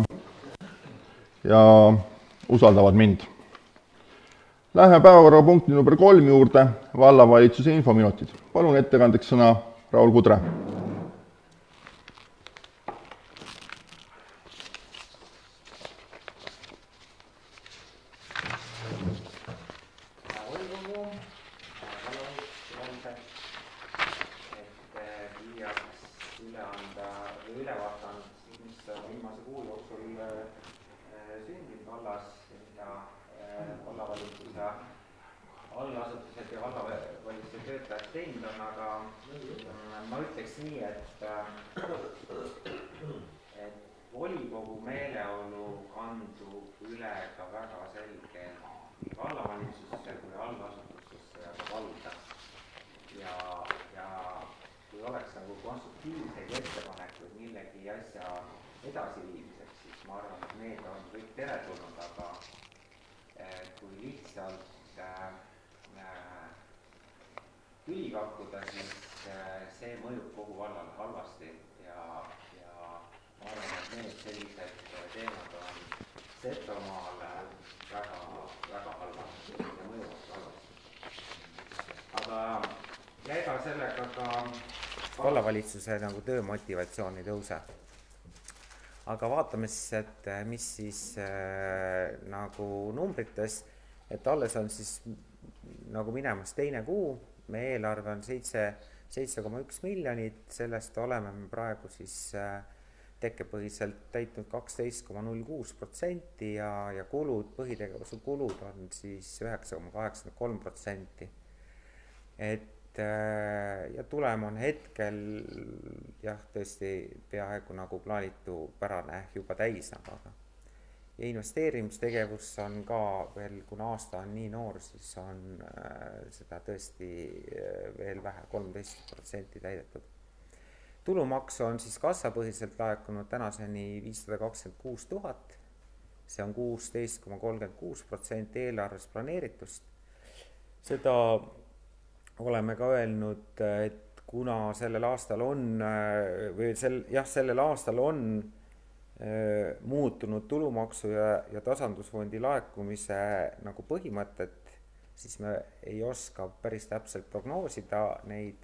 usaldavad mind. Lähme päevakorrapunkti number 3 juurde, vallavalitsuse infominutid. Palun ettekandeks sõna Raul Kudre. Allasutused ja vallavalitsuse töötajad teinud on, aga ma ütleks nii, et volikogu meeleolu kandub üle ka väga selge nii vallavalitsusse kui allasutusse ja ka valda. Ja kui oleks nagu konstruktiivseid ettepanekuid millegi asja edasiviimiseks, siis ma arvan, et need on kõik teretulnud, aga kui lihtsalt tüli pakkuda, siis see mõjub kogu vallale halvasti ja ma arvan, et need sellised teemad on Setomaale väga halvad ja mõjuvad halvasti. Aga ega sellega ka vallavalitsuse nagu töömotivatsioon ei tõuse. Aga vaatame siis, et mis siis nagu numbrites, et alles on siis nagu minemas teine kuu, meie eelarve on 7,1 miljonit, sellest oleme me praegu siis tekkepõhiselt täitnud 12,06% ja kulud, põhitegevuse kulud on siis 9,83%. Ja tulem on hetkel jah, tõesti peaaegu nagu plaanitu pärane juba täis aga. Ja investeerimistegevus on ka veel, kuna aasta on nii noor, siis on seda tõesti veel vähe, 13% täidetud. Tulumaks on siis kassapõhiselt laekunud tänaseni 526 000, see on 16,36% eelarvest planeeritust. Seda oleme ka öelnud, et kuna sellel aastal on muutunud tulumaksu ja tasandusfondi laekumise nagu põhimõtted, siis me ei oska päris täpselt prognoosida neid.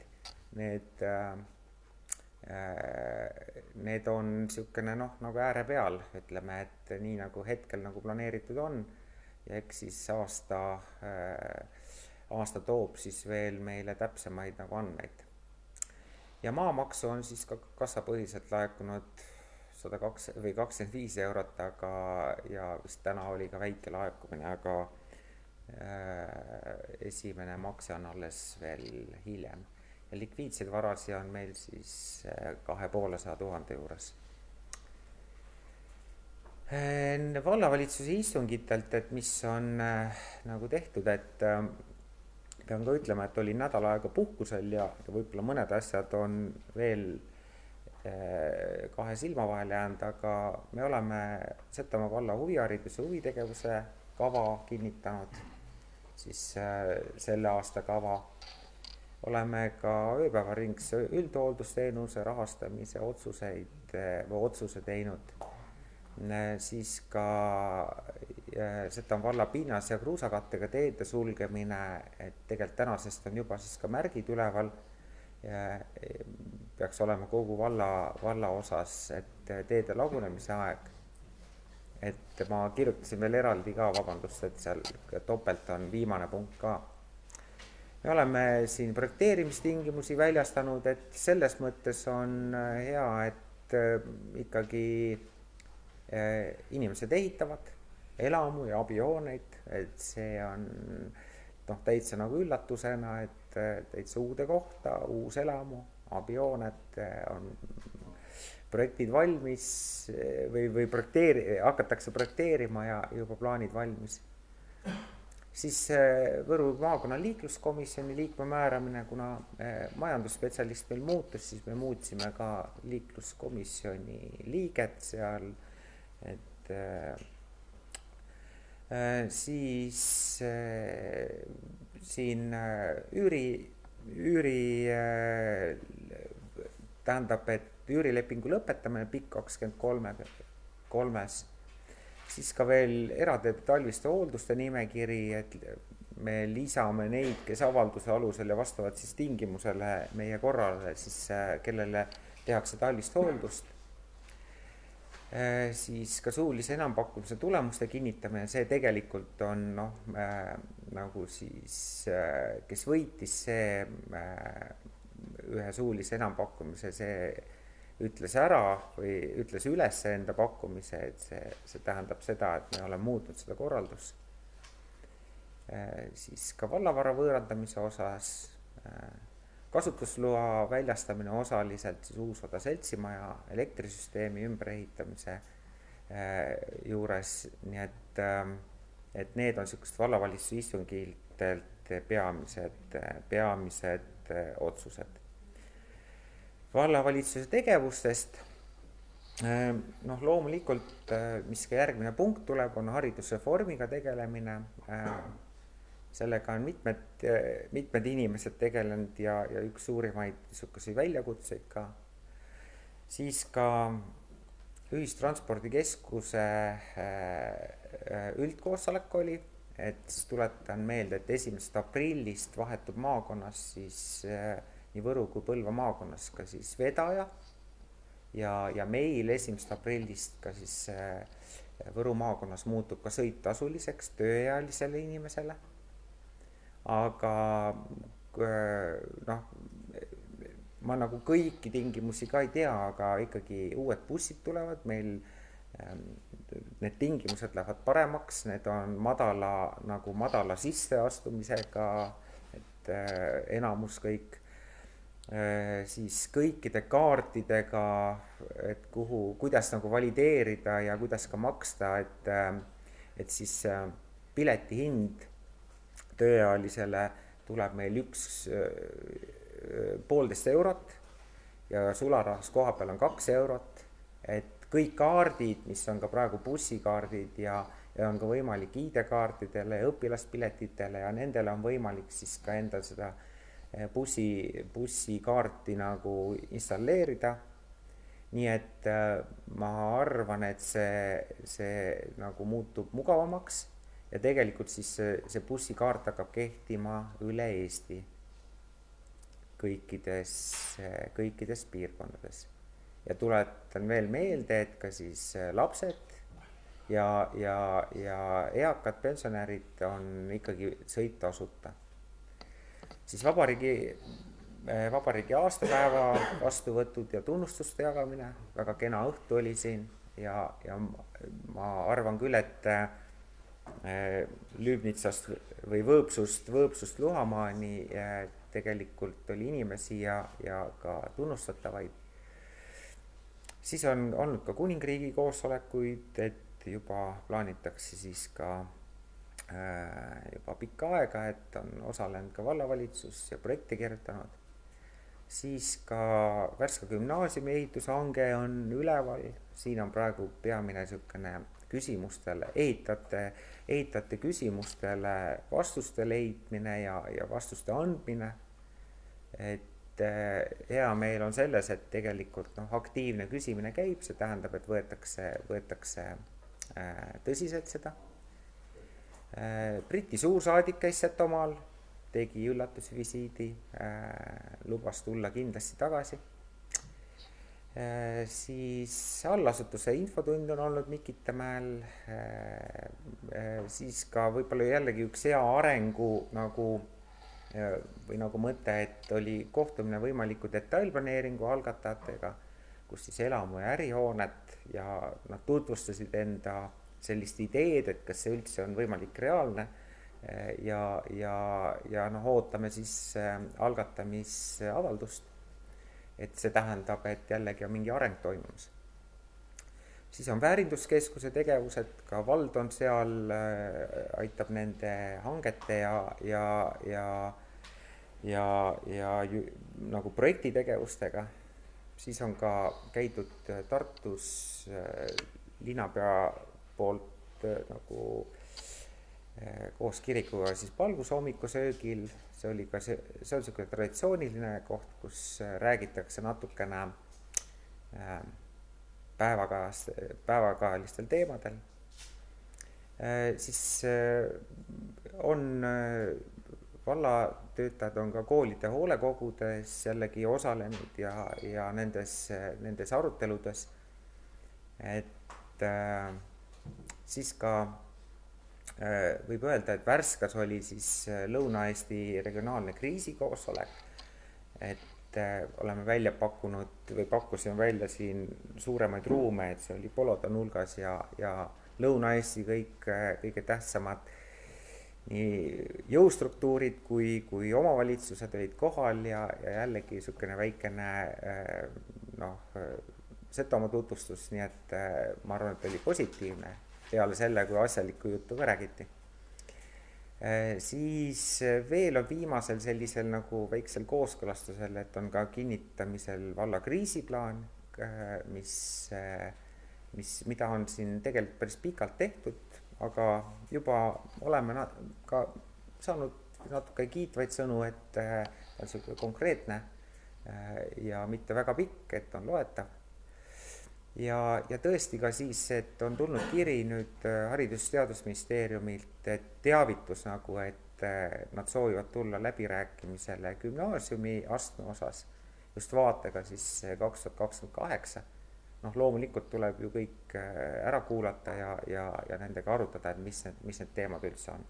Need on niisugune nagu ääre peal, ütleme, et nii nagu hetkel nagu planeeritud on ja eks siis aasta toob siis veel meile täpsemaid nagu andmeid. Ja maamaksu on siis ka kassapõhiselt laekunud 25 eurot, ja vist täna oli ka väike laekumine, aga esimene makse on alles veel hiljem. Ja likviidseid varasi on meil siis 250 000 juures. Vallavalitsuse istungitelt, et mis on nagu tehtud, et pean ka ütlema, et olin nädal aega puhkusel ja võib-olla mõned asjad on veel kahe silma vahele jäänud, aga me oleme Setomaa valla huvihariduse huvitegevuse kava kinnitanud, siis selle aasta kava. Oleme ka ööpäevaringse üldhooldusteenuse rahastamise otsuse teinud. Siis ka Setomaa valla pinnas ja kruusakattega teede sulgemine, et tegelikult tänasest on juba siis ka märgid üleval. Peaks olema kogu valla osas, et teede lagunemise aeg. Et ma kirjutasin veel eraldi ka, vabandust, et seal topelt on viimane punkt ka. Me oleme siin projekteerimistingimusi väljastanud, et selles mõttes on hea, et ikkagi inimesed ehitavad elamu ja abihooneid, et see on täitsa nagu üllatusena, et täitsa uude kohta, uus elamu, abihooned on projektid valmis või hakatakse projekteerima ja juba plaanid valmis. Siis Võru maakonna liikluskomisjoni liikme määramine, kuna majandusspetsialist meil muutus, siis me muutsime ka liikluskomisjoni liiget seal, et siis siin üüri tähendab, et üürilepingu lõpetamine pikk 23, siis ka veel erateede talviste hoolduste nimekiri, et me lisame neid, kes avalduse alusel ja vastavalt siis tingimusele meie korrale, siis kellele tehakse talvist hooldust. Siis ka suulise enampakkumise tulemuste kinnitamine, see tegelikult on nagu siis, kes võitis, see ühe suulise enampakkumise, see ütles ära või ütles üles enda pakkumise, et see tähendab seda, et me oleme muutnud seda korraldust. Siis ka vallavara võõrandamise osas, kasutusloa väljastamine osaliselt siis Uusoda seltsimaja elektrisüsteemi ümberehitamise juures, nii et need on sellised vallavalitsuse istungitelt peamised otsused. Vallavalitsuse tegevustest, loomulikult, mis ka järgmine punkt tuleb, on haridusreformiga tegelemine. Sellega on mitmed inimesed tegelenud ja üks suurimaid niisuguseid väljakutseid ka. Siis ka ühistranspordikeskuse üldkoosolek oli, et siis tuletan meelde, et 1. aprillist vahetub maakonnas siis nii Võru kui Põlva maakonnas ka siis vedaja ja meil 1. aprillist ka siis Võru maakonnas muutub ka sõit tasuliseks tööealisele inimesele. Aga ma nagu kõiki tingimusi ka ei tea, aga ikkagi uued bussid tulevad, meil need tingimused lähevad paremaks, need on madala sisseastumisega, et enamus kõik, siis kõikide kaartidega, et kuidas nagu valideerida ja kuidas ka maksta, et siis pileti hind tööealisele tuleb meil 1,5 eurot ja sularahas koha peal on 2 eurot, et kõik kaardid, mis on ka praegu bussikaardid ja on ka võimalik ID-kaartidele ja õpilaspiletitele ja nendele on võimalik siis ka endal seda bussikaarti nagu installeerida. Nii et ma arvan, et see nagu muutub mugavamaks. Ja tegelikult siis see bussikaart hakkab kehtima üle Eesti kõikides piirkondades. Ja tuletan veel meelde, et ka siis lapsed ja eakad pensionärid on ikkagi sõit tasuta. Siis vabariigi aastapäeva vastuvõtud ja tunnustuste jagamine, väga kena õhtu oli siin ja ma arvan küll, et Lüübnitsast või Võõpsust Luhamaani tegelikult oli inimesi ja ka tunnustatavaid. Siis on olnud ka kuningriigi koosolekuid, et juba plaanitakse siis ka juba pikka aega, et on osalenud ka vallavalitsus ja projekti kirjutanud. Siis ka Värska gümnaasiumi ehitushange on üleval, siin on praegu peamine niisugune küsimustele, ehitajate küsimustele vastuste leidmine ja vastuste andmine. Et hea meel on selles, et tegelikult aktiivne küsimine käib, see tähendab, et võetakse tõsiselt seda. Briti suursaadik käis Setomaal, tegi üllatusvisiidi, lubas tulla kindlasti tagasi. Siis allasutuse infotund on olnud Mikitamäel, siis ka võib-olla jällegi üks hea arengu nagu mõte, et oli kohtumine võimaliku detailplaneeringu algatajatega, kus siis elamu- ja ärihoonet ja nad tutvustasid enda sellist ideed, et kas see üldse on võimalik reaalne ja ootame siis algatamisavaldust. Et see tähendab, et jällegi on mingi areng toimumas. Siis on väärinduskeskuse tegevused, ka vald on seal, aitab nende hangete ja nagu projektitegevustega. Siis on ka käidud Tartus linnapea poolt nagu koos kirikuga siis Palgus hommikusöögil, see oli ka see on niisugune traditsiooniline koht, kus räägitakse natukene päevakajalistel teemadel. Siis on vallatöötajad on ka koolide hoolekogudes jällegi osalenud ja nendes aruteludes, et siis ka võib öelda, et Värskas oli siis Lõuna-Eesti regionaalne kriisikoosolek, et oleme välja pakkunud või pakkusime välja siin suuremaid ruume, et see oli Poloda nulgas ja Lõuna-Eesti kõige tähtsamad nii jõustruktuurid kui omavalitsused olid kohal ja jällegi niisugune väikene Setomaa tutvustus, nii et ma arvan, et oli positiivne peale selle, kui asjalikku juttu ka räägiti. Siis veel on viimasel sellisel nagu väiksel kooskõlastusel, et on ka kinnitamisel valla kriisiplaan, mida on siin tegelikult päris pikalt tehtud, aga juba oleme ka saanud natuke kiitvaid sõnu, et on niisugune konkreetne ja mitte väga pikk, et on loetav. Ja tõesti ka siis, et on tulnud kiri nüüd Haridus- ja Teadusministeeriumilt, et teavitus nagu, et nad soovivad tulla läbirääkimisele gümnaasiumi astme osas, just vaatega siis 2028. Loomulikult tuleb ju kõik ära kuulata ja nendega arutada, et mis need teemad üldse on.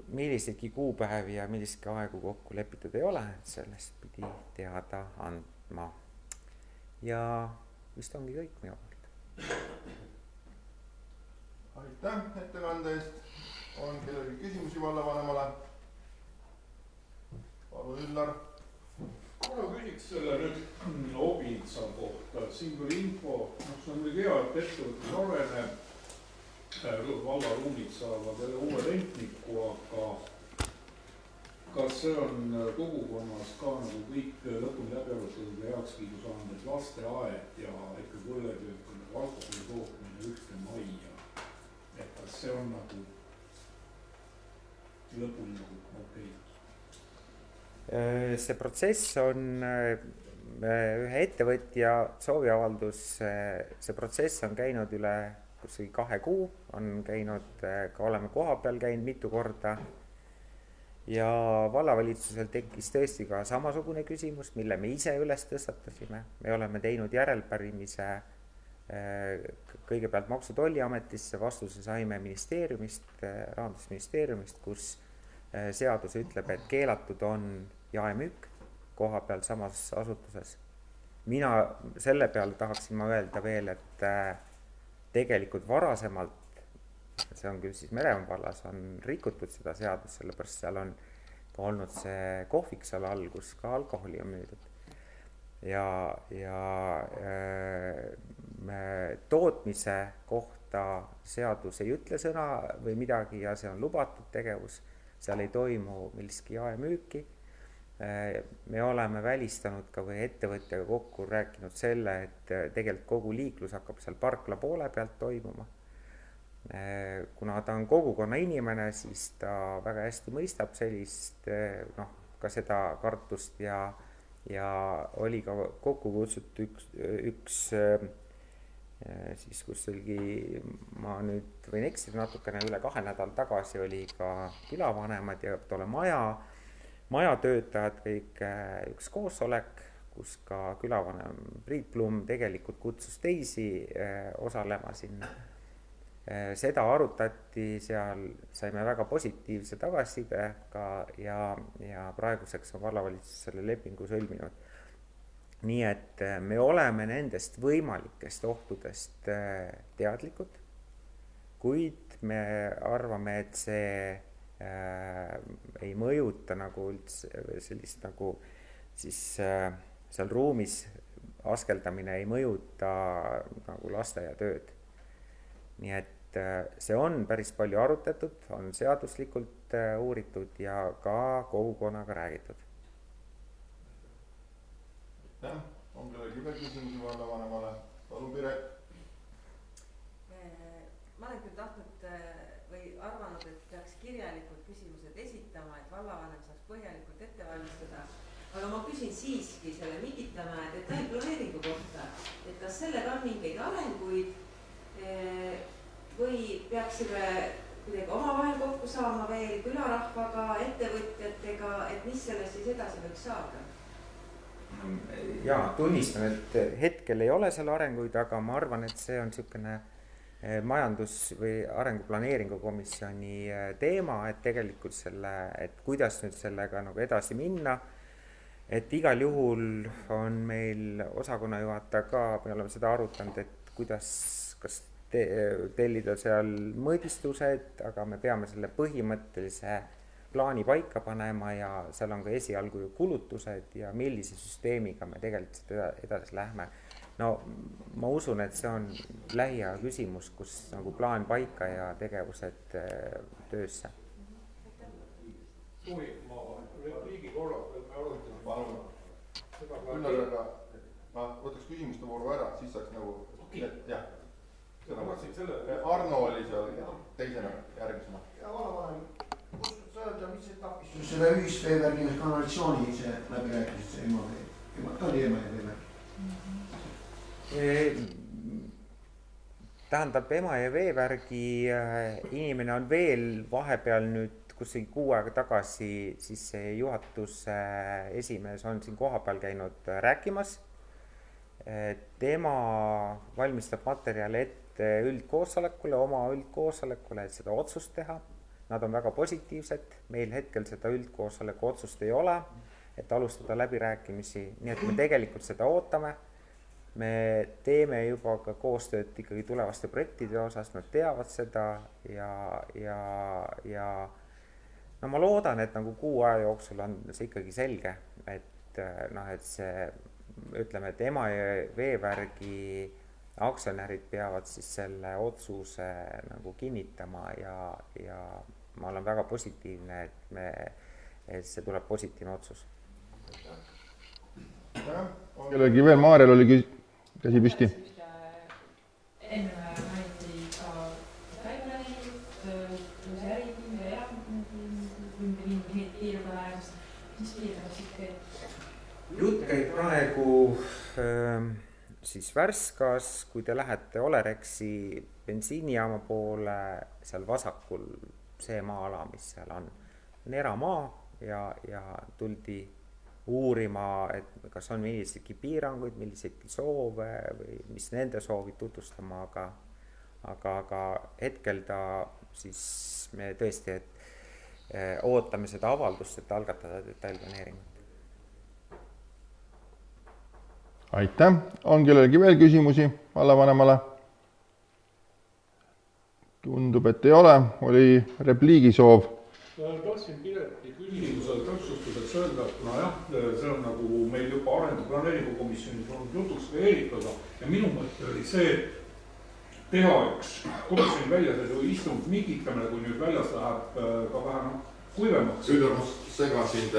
Milliseidki kuupäevi ja milliseidki aegu kokku lepitud ei ole, sellest pidi teada andma. Ja vist ongi kõik minu poolt. Aitäh ettekande eest. On kellelgi küsimusi vallavanemale? Palun, Üllar. Ma küsiks selle nüüd Obitsa kohta. Siin tuli info, see on nüüd hea, et ettevõttes areneb, vallaruumid saavad jälle uue rentniku, aga kas see on kogukonnas ka nagu kõik lõpuni läbi arutatud ja heakskiidu saanud, et lasteaed ja ikkagi õlletöötamine, alkoholi tootmine ühte majja, et kas see on nagu lõpuni nagu okei? See protsess on ühe ettevõtja sooviavaldus, see protsess on käinud üle 2 kuu, on käinud, ka oleme koha peal käinud mitu korda ja vallavalitsusel tekkis tõesti ka samasugune küsimus, mille me ise üles tõstatasime. Me oleme teinud järelpärimise kõigepealt Maksu- ja Tolliametisse, vastuse saime ministeeriumist, Rahandusministeeriumist, kus seadus ütleb, et keelatud on jaemüük koha peal samas asutuses. Mina selle peale tahaksin ma öelda veel, et tegelikult varasemalt, see on küll siis Meremaa vallas, on rikutud seda seadust, sellepärast seal on ka olnud see kohvik seal all, kus ka alkoholi on müüdud. Ja tootmise kohta seadus ei ütle sõna või midagi ja see on lubatud tegevus, seal ei toimu millestki jaemüüki. Me oleme välistanud ka või ettevõtjaga kokku rääkinud selle, et tegelikult kogu liiklus hakkab seal parkla poole pealt toimuma. Kuna ta on kogukonna inimene, siis ta väga hästi mõistab sellist, ka seda kartust ja oli ka kokku kutsutud üks siis, kus oligi, ma nüüd võin eksida natukene, üle 2 nädal tagasi oli ka külavanemad ja tolle majatöötajad kõik üks koosolek, kus ka külavanem Priit Blum tegelikult kutsus teisi osalema sinna. Seda arutati seal, saime väga positiivse tagasiside ka ja praeguseks on vallavalitsus selle lepingu sõlminud. Nii et me oleme nendest võimalikest ohtudest teadlikud, kuid me arvame, et see ei mõjuta nagu üldse sellist nagu siis seal ruumis askeldamine ei mõjuta nagu lasteaiatööd. Nii et see on päris palju arutatud, on seaduslikult uuritud ja ka kogukonnaga räägitud. On kellelgi veel küsimusi vallavanemale? Palun, Pire. Ma olen küll tahtnud või arvanud, et peaks kirjalikud küsimused esitama, et vallavanem saaks põhjalikult ette valmistada. Aga ma küsin siiski selle Mikitamäe detailplaneeringu kohta, et kas sellega on mingeid arenguid või peaksime kuidagi omavahel kokku saama veel külarahvaga, ettevõtjatega, et mis sellest siis edasi võiks saada? Jaa, tunnistan, et hetkel ei ole seal arenguid, aga ma arvan, et see on niisugune majandus- või arenguplaneeringu komisjoni teema, et tegelikult et kuidas nüüd sellega nagu edasi minna, et igal juhul on meil osakonna juhataja ka, me oleme seda arutanud, et kas tellida seal mõõdistused, aga me peame selle põhimõttelise plaani paika panema ja seal on ka esialgu ju kulutused ja millise süsteemiga me tegelikult edasi lähme. No ma usun, et see on lähiaja küsimus, kus nagu plaan paika ja tegevused töösse. Kui ma repliigi korras, et me arutasime palun. Küllaga ma võtaks küsimuste vooru ära, siis saaks nagu jah. Arno oli seal teisena järgmisena. Ja vallavanem, kus sa öelda, mis etapis selle ühisveevärgi kanalisatsiooni see läbirääkimised, see ema ka oli ema ja veevärgi? Tähendab, ema ja veevärgi inimene on veel vahepeal nüüd kusagil 6 aega tagasi, siis see juhatuse esimees on siin kohapeal käinud rääkimas. Tema valmistab materjali ette üldkoosolekule, oma üldkoosolekule, et seda otsust teha. Nad on väga positiivsed, meil hetkel seda üldkoosoleku otsust ei ole, et alustada läbirääkimisi, nii et me tegelikult seda ootame. Me teeme juba ka koostööd ikkagi tulevaste projektide osas, nad teavad seda ja no ma loodan, et nagu 6 aja jooksul on see ikkagi selge, et see, ütleme, et ema ja veevärgi aktsionärid peavad siis selle otsuse nagu kinnitama ja ma olen väga positiivne, et see tuleb positiivne otsus. Kellelgi veel, Maarjal oli käsi püsti. Enne mainiti ka detailplaneeringut, plusi äripinda ja piirkonnajast. Mis piirkonnast ikka? Jutt käib praegu siis Värskas, kui te lähete Olerexi bensiinijaama poole, seal vasakul see maa-ala, mis seal on eramaa ja tuldi uurima, et kas on milliseidki piiranguid, milliseidki soove või mis nende soovid tutvustama, aga hetkel ta siis me tõesti, et ootame seda avaldust, et algatada detailplaneeringut. Aitäh! On kellelgi veel küsimusi vallavanemale? Tundub, et ei ole. Oli repliigi soov. Tahtsin Pileti küsimusel täpsustuseks öelda, et see on nagu meil juba arenguplaneeringu komisjonis olnud jutuks veeritada ja minu mõte oli see, teha üks komisjoni väljasõidu istung Mikitamine, kui nüüd väljas läheb ka vähe kuivemaks. Üldar, ma segasin,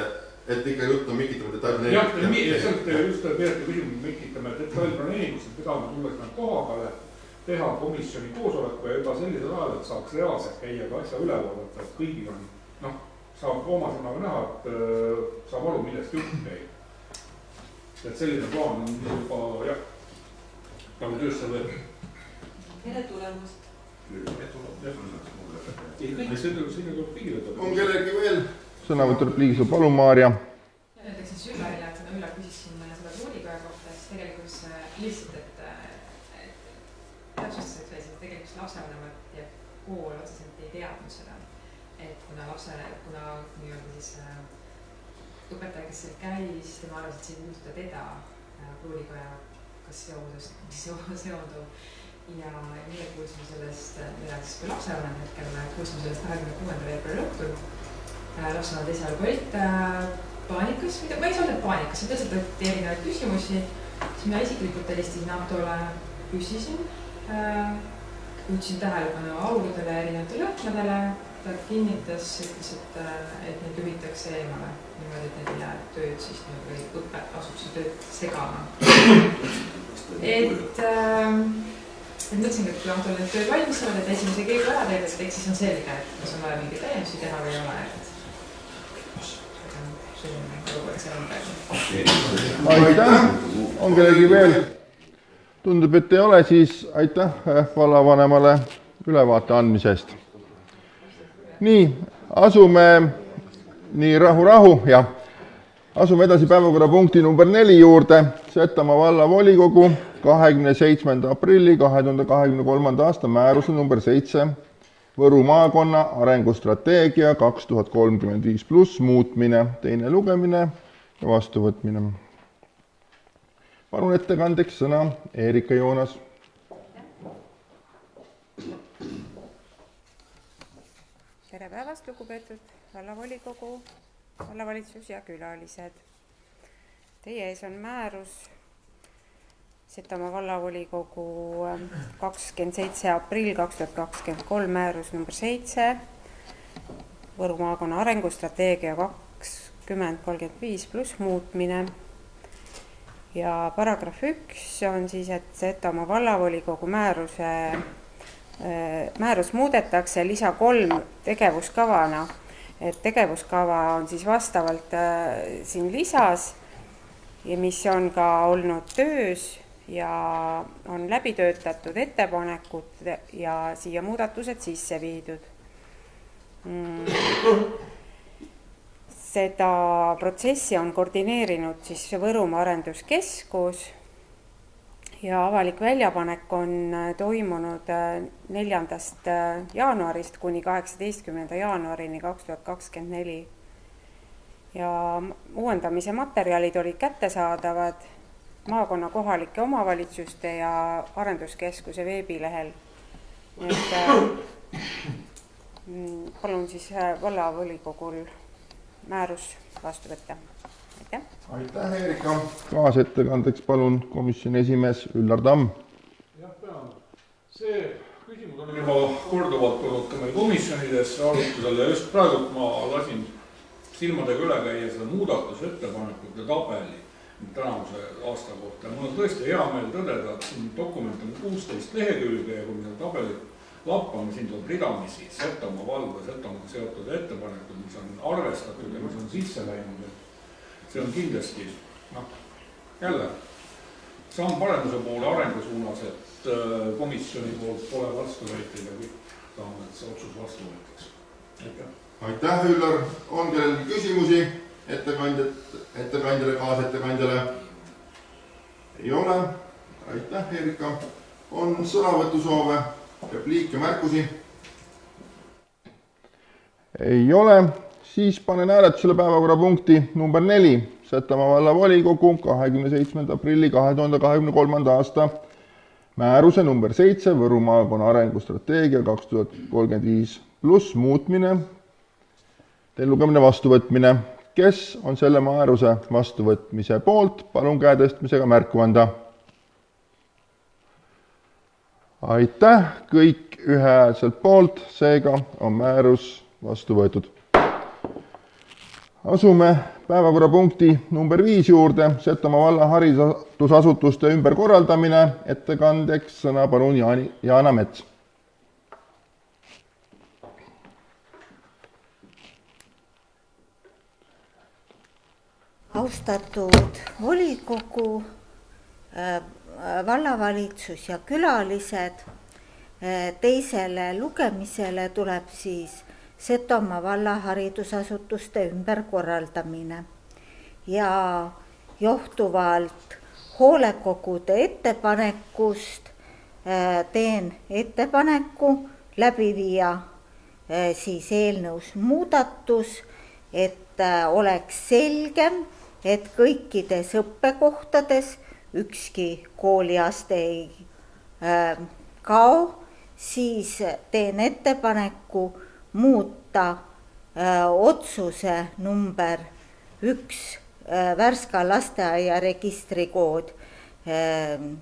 et ikka juttu Mikitamäe detailplaneeringust. Jah, sealt just Pileti küsimus Mikitamäe detailplaneeringust, et mida me tuleks koha peale teha komisjoni koosoleku ja juba sellisel ajal, et saaks reaalselt käia ka asja üle vaadata, et kõigil on saab oma sõnaga näha, et saab aru, millest jutt käib. Et selline plaan on juba nagu töösse võetud. Kelle tulemus? Ei, kõik sinna tuleb kõigile tuleb. On kellelgi veel sõnavõtu repliigis, palun Maarja. Näiteks siis Üllarile, et Üllar küsis siin selle koolikoja kohta, siis tegelikult lihtsalt, et täpsustuseks või siis tegelikult lapsevanemad ja kool otseselt ei teadnud seda. Et kuna nii-öelda siis õpetaja, kes seal käis, tema arvas, et siin juhtuda teda koolikoja kas seonduv. Ja meie kuulsime sellest, mida siis kui lapsevanem hetkel, me kuulsime sellest 26. veebruari õhtul. Lapsevanemad esialgu olid paanikas, ma ei saa öelda paanikas, see tõstatati erinevaid küsimusi. Siis mina isiklikult helistasin autole, küsisin, juhtisin tähelepanu aurudele ja erinevatele õhkmadele. Ta kinnitas, ütles, et neid juhitakse eemale, niimoodi, et need ei jää tööd siis või õppeasutuse tööd segama. Et et mõtlesin, et kui Antol need tööd valmis saavad, et esimese keegu ära teed, et eks siis on selge, et kas on vaja mingeid täiendusi teha või ei ole, et selline olukord seal on praegu. Aitäh! On kellegi veel? Tundub, et ei ole, siis aitäh vallavanemale ülevaate andmisest. Nii, asume asume edasi päevakorrapunkti number 4 juurde. Setomaa vallavolikogu 27. aprilli 2023. aasta määruse number 7 Võru maakonna arengustrateegia 2035+ muutmine, teine lugemine ja vastuvõtmine. Palun ettekandeks sõna Eerika Joonas. Tere päevast, lugupeetud vallavolikogu, vallavalitsus ja külalised. Teie ees on määrus Setomaa vallavolikogu 27. aprill 2023 määrus number 7 Võru maakonna arengustrateegia 2035+ muutmine. Ja paragrahv 1 on siis, et Setomaa vallavolikogu määrus muudetakse lisa 3 tegevuskavana, et tegevuskava on siis vastavalt siin lisas, mis on ka olnud töös ja on läbi töötatud ettepanekud ja siia muudatused sisse viidud. Seda protsessi on koordineerinud siis Võrumaa Arenduskeskus ja avalik väljapanek on toimunud 4. jaanuarist kuni 18. jaanuarini 2024. Ja uuendamise materjalid olid kättesaadavad maakonna kohalike omavalitsuste ja arenduskeskuse veebilehel. Palun siis vallavolikogul määrus vastu võtta. Aitäh! Aitäh, Eerika! Kaasettekandeks palun komisjoni esimees Üllar Tamm. Jah, pean. See küsimus on juba korduvalt tulnud ka meil komisjonidesse arutusele ja just praegu ma lasin silmadega üle käia seda muudatusettepanekute tabeli tänavuse aasta kohta. Mul on tõesti hea meel tõdeda, et siin dokument on 16 lehekülge ja kui me seda tabelit lappame, siin tuleb ridamisi Setomaa valda, Setomaaga seotud ettepanekud, mis on arvestatud ja mis on sisse läinud. See on kindlasti, jälle, samm paremuse poole arengu suunas, et komisjoni poolt pole vastuväiteid ja kõik tahame, et see otsus vastu võetaks. Aitäh! Aitäh, Üllar! On kellelgi küsimusi ettekandjale, kaasettekandjale? Ei ole. Aitäh, Eerika! On sõnavõtusoove, repliike, märkusi? Ei ole. Siis panen hääletusele päevakorrapunkti number 4 Setomaa vallavolikogu 27. aprilli 2023. aasta määruse number 7 Võru maakonna arengustrateegia 2035+ muutmine, teine lugemine, vastuvõtmine. Kes on selle määruse vastuvõtmise poolt? Palun käe tõstmisega märku anda. Aitäh, kõik ühehäälselt poolt, seega on määrus vastu võetud. Asume päevakorrapunkti number 5 juurde, Setomaa valla haridusasutuste ümberkorraldamine. Ettekandeks sõna palun Jaana Mets. Austatud volikogu, vallavalitsus ja külalised, teisele lugemisele tuleb siis Setomaa valla haridusasutuste ümberkorraldamine ja johtuvalt hoolekogude ettepanekust teen ettepaneku läbi viia siis eelnõus muudatus, et oleks selgem, et kõikides õppekohtades ükski kooliaste ei kao, siis teen ettepaneku muuta otsuse number 1 Värska lasteaia registrikood.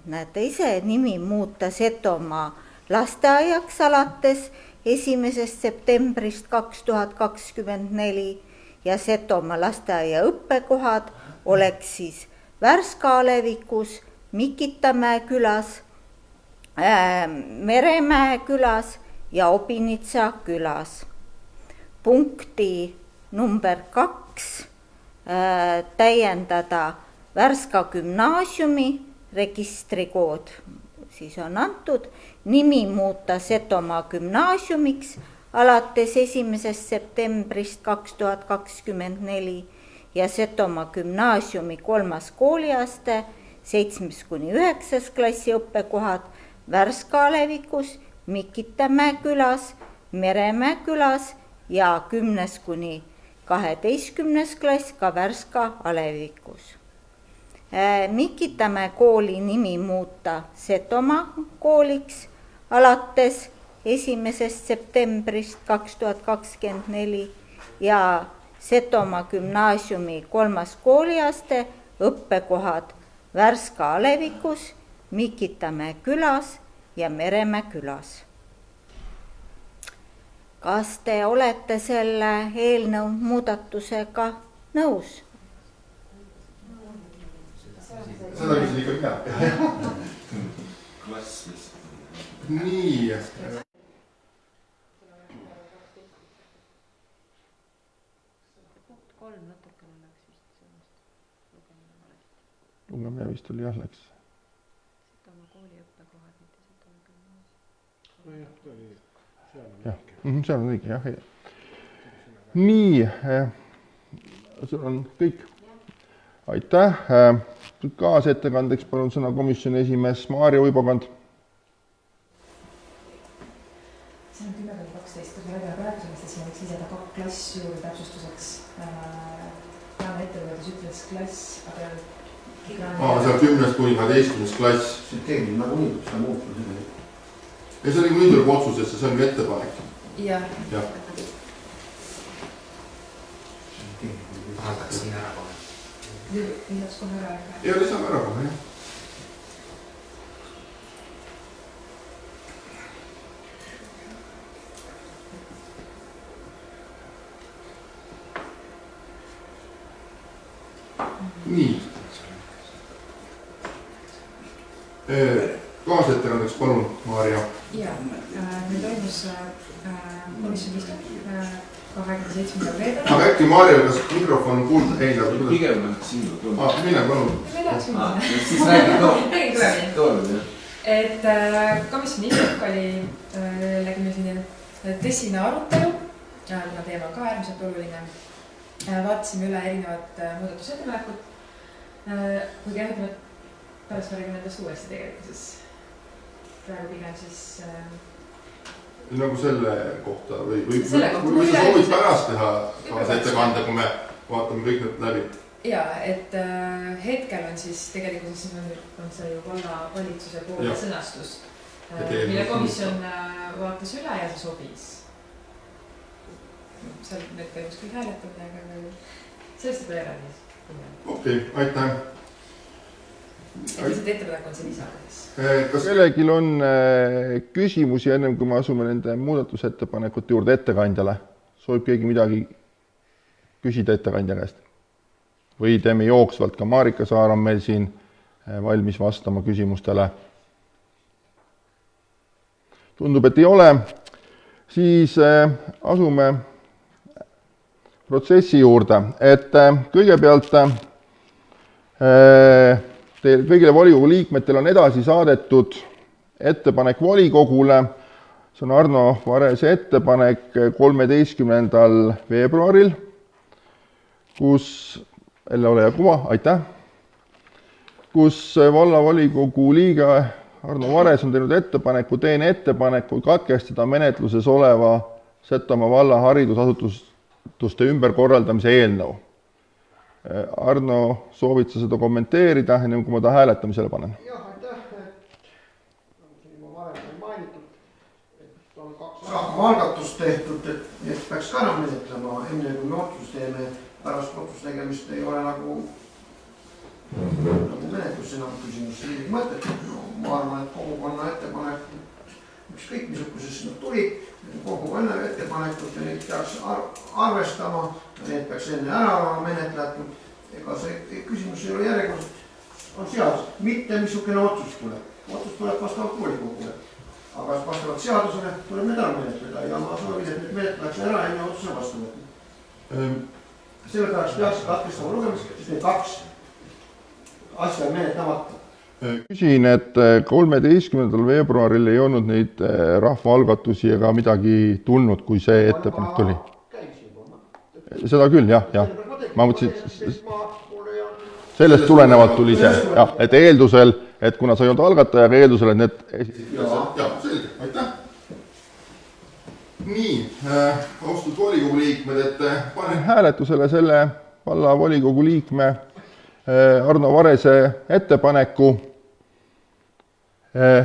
Näete ise nimi muuta Setomaa lasteaiaks alates 1. septembrist 2024 ja Setomaa lasteaia õppekohad oleks siis Värska alevikus, Mikitamäe külas, Meremäe külas ja Obinitsa külas. Punkti number 2 täiendada Värska gümnaasiumi registrikood siis on antud, nimi muuta Setomaa gümnaasiumiks alates 1. septembrist 2024 ja Setomaa gümnaasiumi 3. kooliaste 7.–9. klassi õppekohad Värska alevikus, Mikitamäe külas, Meremäe külas ja 10.–12. klass ka Värska alevikus. Mikitamäe kooli nimi muuta Setomaa kooliks alates 1. septembrist 2024 ja Setomaa gümnaasiumi 3. kooliaste õppekohad Värska alevikus, Mikitamäe külas ja Meremäe külas. Kas te olete selle eelnõu muudatusega nõus? Seda küsin ikka mina. Klass lihtsalt. Nii. Lugemine vist oli jah läks. Seal on õige, jah. Nii, sul on kõik. Aitäh. Kaasettekandeks palun sõna komisjoni esimees Maarja Uibakond. See on 10.12, kus me räägime praegusest, siis võiks lisada 2 klass juurde täpsustuseks. Peame ettevõttes ütles klass, aga... See on 10.–12. klass. See teemil nagu nii, kus ta muutus. Ja see oli kui nüüd otsusesse, see on ettepanek. Jah. Vaataks siin ära kohe. Lisaks kohe ära. Ja lisame ära kohe, jah. Nii. Kaasettekandeks palun, Maarja. Jaa, meil toimus komisjoni istung 27. veebruaril. Aga äkki Maarja, kas mikrofon on kuulda? Ei, nagu... Pigem läheks sinna tulnud. Mine palun. Me läheks minna. Siis räägid toonud. Et komisjoni istung oli, lägime siin tõsine arutelu, kuna teema on ka äärmiselt oluline. Vaatasime üle erinevad muudatusettepanekud. Kuigi jah, ütleme, et pärast ma räägin nendest uuesti tegelikkuses. Praegu pigem siis... Nagu selle kohta või sa soovid pärast teha ettekande, kui me vaatame kõik need läbi? Jaa, et hetkel on siis tegelikkuses on see ju valitsuse poole sõnastus, mille komisjon vaatas üle ja see sobis. Seal nüüd toimus kõik hääletamine, aga sellest juba järelnis. Okei, aitäh. Lihtsalt ettepanek on see lisada siis. Kas kellegil on küsimusi ennem, kui me asume nende muudatusettepanekute juurde ettekandjale? Soovib keegi midagi küsida ettekandja käest? Või teeme jooksvalt, ka Marika Saar on meil siin valmis vastama küsimustele. Tundub, et ei ole. Siis asume protsessi juurde, et kõigepealt teil kõigile volikogu liikmetel on edasi saadetud ettepanek volikogule. See on Arno Varese ettepanek 13. veebruaril, kus, jälle ole ja kuva, aitäh, kus vallavolikogu liige Arno Vares on teinud ettepaneku, teen ettepaneku katkestada menetluses oleva Setomaa valla haridusasutuste ümberkorraldamise eelnõu. Arno, soovid sa seda kommenteerida, enne kui ma ta hääletamisele panen? Jah, aitäh. Nagu siin juba varem on mainitud, et on 2 rahvaalgatust tehtud, et need peaks ka enam menetlema, enne kui me otsus teeme. Pärast otsus tegemist ei ole nagu menetlus enam küsimus, see mõtet. Ma arvan, et kogukonna ettepanek, ükskõik misuguses nad tulid, kogukonna ettepanekud ja neid peaks arvestama, need peaks enne ära menetletud. Ega see küsimus ei ole järjekord, on seadus, mitte missugune otsus tuleb. otsus tuleb vastavalt volikogule. Aga vastavalt seadusele tuleb need ära menetleda ja ma soovin, et need menetletakse ära enne otsuse vastu võtma. Selle pärast peaks katkestama lugemist, siis need 2 asja menetlemata. Küsin, et 13. veebruaril ei olnud neid rahvaalgatusi ega midagi tulnud, kui see ettepanek tuli. Seda küll, jah. Ma mõtlesin, sellest tulenevalt tuli see, jah, et eeldusel, et kuna sa ei olnud algataja, eeldusel, et need jah, selge, aitäh. Nii, austatud volikogu liikmed, et panen hääletusele selle valla volikogu liikme Arno Varese ettepaneku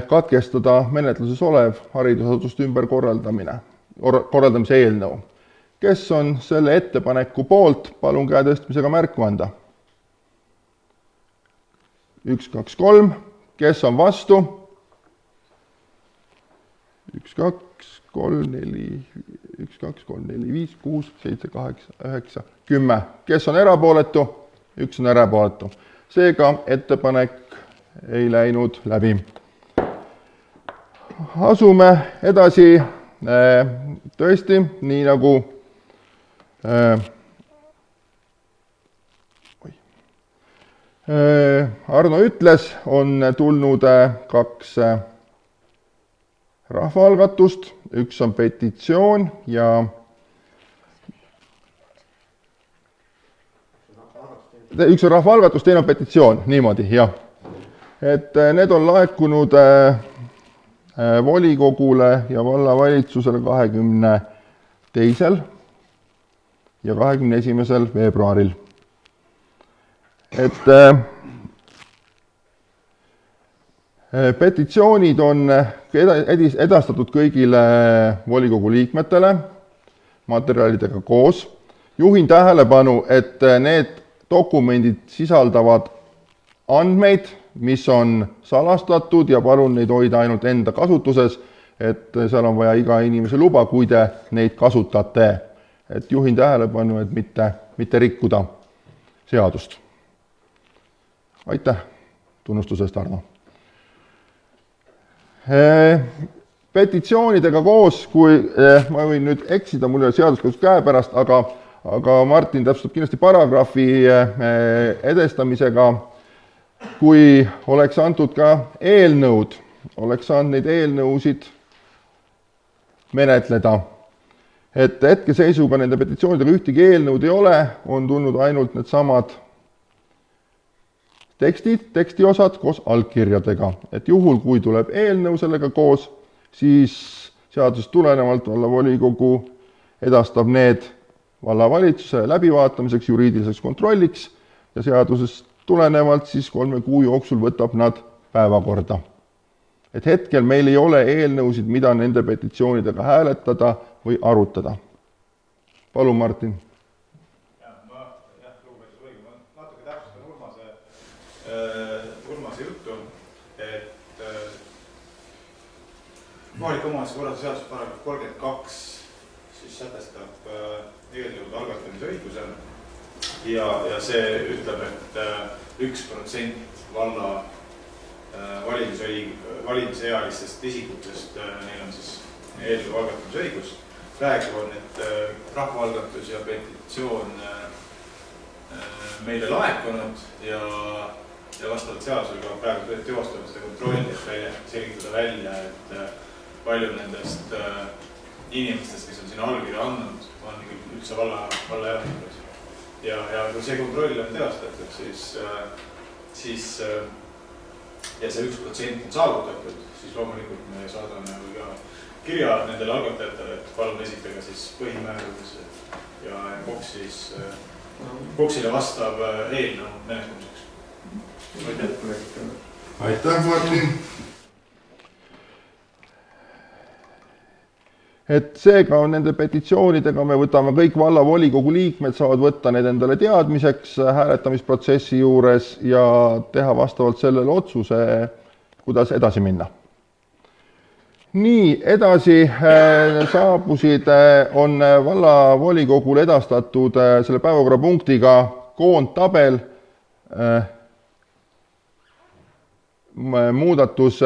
katkestada menetluses olev haridusasutuste ümberkorraldamise eelnõu. Kes on selle ettepaneku poolt, palun käe tõstmisega märku anda. 1, 2, 3. Kes on vastu? 1, 2, 3, 4, 1, 2, 3, 4, 5, 6, 7, 8, 9, 10. Kes on erapooletu? 1 on erapooletu. Seega ettepanek ei läinud läbi. Asume edasi tõesti, nii nagu Arno ütles, on tulnud 2 rahvaalgatust, 1 on petitsioon ja üks on rahvaalgatus, teine on petitsioon, niimoodi, jah. Et need on laekunud volikogule ja vallavalitsusele 22. ja 21. veebruaril. Et petitsioonid on edastatud kõigile volikogu liikmetele materjalidega koos. Juhin tähelepanu, et need dokumendid sisaldavad andmeid, mis on salastatud ja palun neid hoida ainult enda kasutuses, et seal on vaja iga inimese luba, kui te neid kasutate. Et juhin tähelepanu, et mitte rikkuda seadust. Aitäh tunnustusest, Arno. Petitsioonidega koos, kui ma võin nüüd eksida, mul ei ole seadus käe pärast, aga Martin täpsustab kindlasti paragrahvi edestamisega, kui oleks antud ka eelnõud, oleks saanud neid eelnõusid menetleda. Et hetkeseisuga nende petitsioonidega ühtegi eelnõud ei ole, on tulnud ainult need samad tekstiosad koos allkirjadega. Et juhul, kui tuleb eelnõu sellega koos, siis seadusest tulenevalt vallavolikogu edastab need vallavalitsuse läbivaatamiseks, juriidiliseks kontrolliks ja seadusest tulenevalt siis 3 kuu jooksul võtab nad päevakorda. Et hetkel meil ei ole eelnõusid, mida nende petitsioonidega hääletada või arutada. Palun, Martin. Kohaliku omavalitsuse korralduse seaduse paragrahv 32 siis sätestab eelnõude algatamise õiguse ja see ütleb, et 1% valla valimisealistest isikutest neil on siis eelnõu algatamise õigus. Praegu on need rahvaalgatus ja petitsioon meile laekunud ja vastavalt seadusega praegu teostame seda kontrolli, et selgitada välja, et palju nendest inimestest, kes on sinna allkirja andnud, on üldse valla elanikud. Ja kui see kontroll on teostatud, siis ja see 1% on saavutatud, siis loomulikult me saadame ka kirja nendele algatajatele, et palun esitage siis põhimäärus ja KOKS-ile vastav eelnõu menetlemiseks. Aitäh, Martin! Et seega on nende petitsioonidega, me võtame kõik vallavolikogu liikmed, saavad võtta need endale teadmiseks hääletamisprotsessi juures ja teha vastavalt sellele otsuse, kuidas edasi minna. Nii, edasi saabusid, on vallavolikogule edastatud selle päevakorrapunktiga koondtabel muudatus,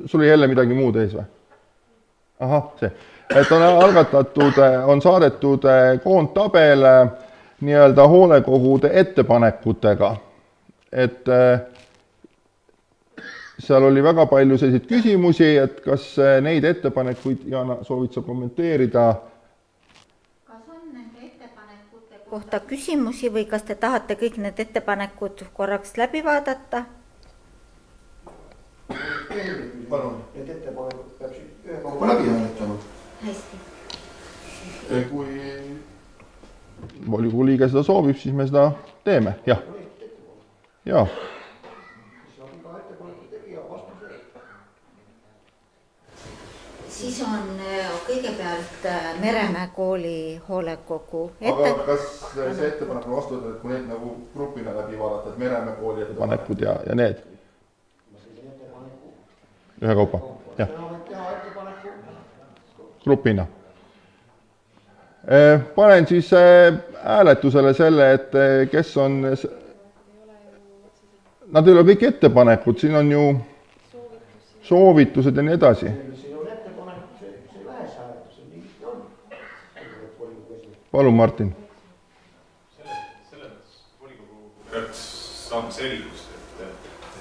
sul oli jälle midagi muud ees või? Ahah, see, et on algatatud, on saadetud koondtabel nii-öelda hoolekogude ettepanekutega, et seal oli väga palju selliseid küsimusi, et kas neid ettepanekuid, Jana, soovid sa kommenteerida? Kas on nende ettepanekute kohta küsimusi või kas te tahate kõik need ettepanekud korraks läbi vaadata? Palun. Need ettepanekud peab ühe kaupa läbi hääletama. Hästi. Kui volikogu liige seda soovib, siis me seda teeme, jah. Jaa. Siis on kõigepealt Meremäe kooli hoolekogu Aga kas see ettepanek on vastu, et kui need nagu grupina läbi vaadata, et Meremäe kooli ettepanekud ja need? Ühe kaupa, jah. Grupina. Panen siis hääletusele selle, et kes on... Nad ei ole kõik ettepanekud, siin on ju soovitused ja nii edasi. Palun, Martin. Selles volikogu peaks saama selgust, et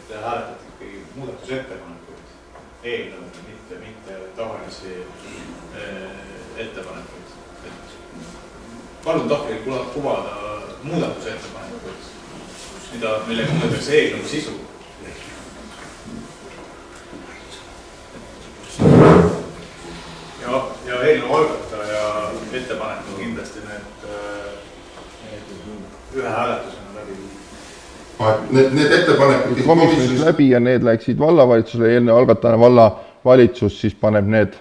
te hääletate ikkagi muudatusettepanekuid eelnõud, mitte tavalisi ettepanekuid. Palun tahke kuvada muudatusettepanekuid, millega muudetakse eelnõu sisu. Ja eelnõu algataja ettepanek on kindlasti need ühe hääletusena läbi. Need ettepanekud komisjonis läbi ja need läksid vallavalitsusele, eelnõu algatajana vallavalitsus siis paneb need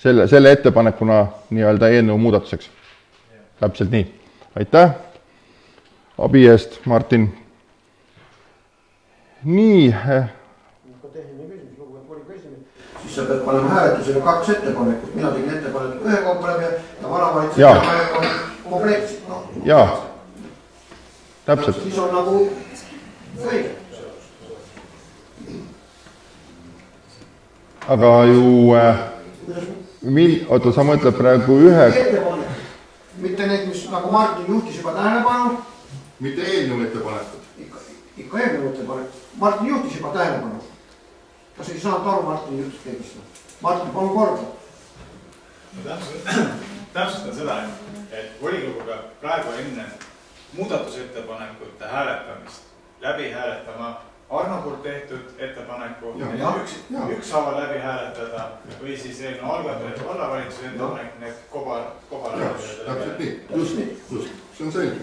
selle ettepanekuna nii-öelda eelnõu muudatuseks. Täpselt nii. Aitäh abi eest, Martin. Nii. Siis sa pead panema hääletusele 2 ettepanekut. Mina tegin ettepaneku ühe kaupa läbi ja vallavalitsusele on kompleetselt. Jaa. Täpselt. Siis on nagu õige. Aga ju... Oota, sa mõtled praegu ühe... Mitte need, mis nagu Martin juhtis juba tähelepanu. Mitte eelnõu ettepanekud. Ikka eelnõu ettepanekud. Martin juhtis juba tähelepanu. Kas ei saanud aru Martin juhtis tegist? Martin, palun korda. Täpsustan seda, et volikoguga praegu enne muudatusettepanekute hääletamist läbi hääletama Arno poolt tehtud ettepaneku, ükshaaval läbi hääletada või siis eelnõu algatajad vallavalitsuse ettepanek, need kobar täpselt nii, just nii, see on selge.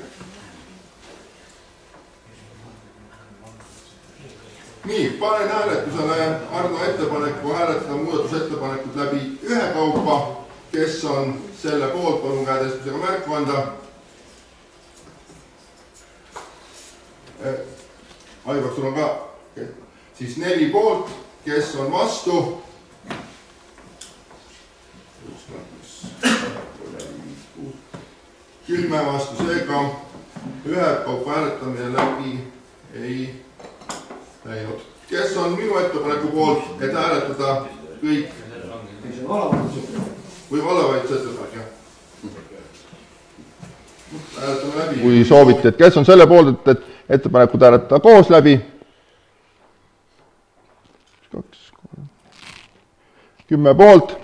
Nii, panen hääletusele Arno ettepaneku hääletada muudatusettepanekud läbi ühe kaupa, kes on selle poolt, palun käetõstmisega märku anda. Aivar, sul on ka siis 4 poolt, kes on vastu. 10 vastu, seega ühe kaupa hääletamine läbi ei läinud. Kes on minu ettepaneku poolt, et hääletada kõik? Või vallavalitsuse ettepanek, jah. Kui soovite, et kes on selle poolt, et ettepanekud hääletada koos läbi? 10 poolt.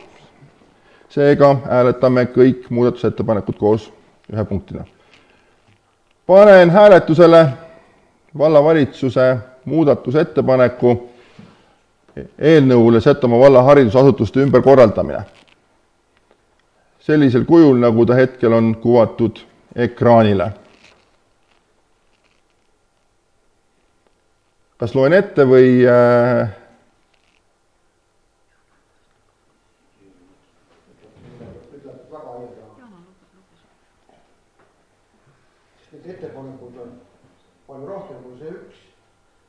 Seega hääletame kõik muudatusettepanekud koos ühe punktina. Panen hääletusele vallavalitsuse muudatusettepaneku eelnõule Setomaa valla haridusasutuste ümberkorraldamine. Sellisel kujul, nagu ta hetkel on kuvatud ekraanile. Kas loen ette või... Need ettepanekud on palju rohkem kui see üks.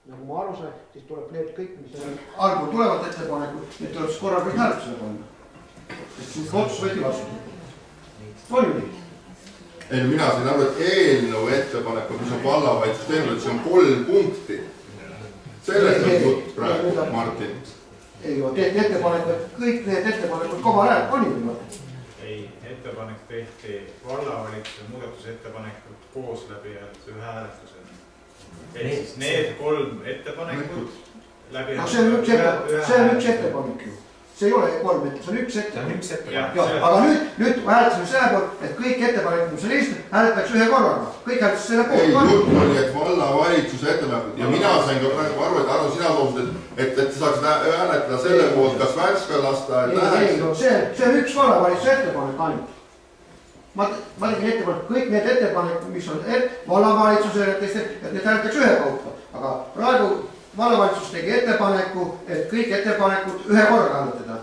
Nagu ma aru sain, siis tuleb need kõik, mis on algul tulevad ettepanekud, need tuleb siis korra kõik hääletusele panna. Sest siis otsus võeti vastu. Oli nii? Ei, mina sain aru, et eelnõu ettepanekud, mis on vallavalitsuse teinud, et see on 3 punkti. sellest on jutt praegu, Martin. ei ole, tehti ettepanek, et kõik need ettepanekud kobarääd oli niimoodi. ei, ettepanek tehti vallavalitsuse muudatusettepanekud koos läbi ühe hääletusena. Ehk siis need 3 ettepanekut läbi see on üks ettepanek ju. See ei ole 3 ette, see on üks ettepanek. Aga nüüd hääletasime selle poolt, et kõik ettepanekud, mis on esitatud, hääletatakse ühe korraga. Kõik hääletatakse selle poolt. ei, jutt oli, et vallavalitsuse ettepanekud ja mina sain ka praegu aru, et Arno, sina soovisid, et sa saaksid hääletada selle poolt, kas Värska lasteaed läheks. ei, see on üks vallavalitsuse ettepanek ainult. Ma tegin ettepanek, kõik need ettepanekud, mis on vallavalitsusele, et need hääletatakse ühe kaupa. Aga praegu vallavalitsus tegi ettepaneku, et kõik ettepanekud ühe korraga hääletada.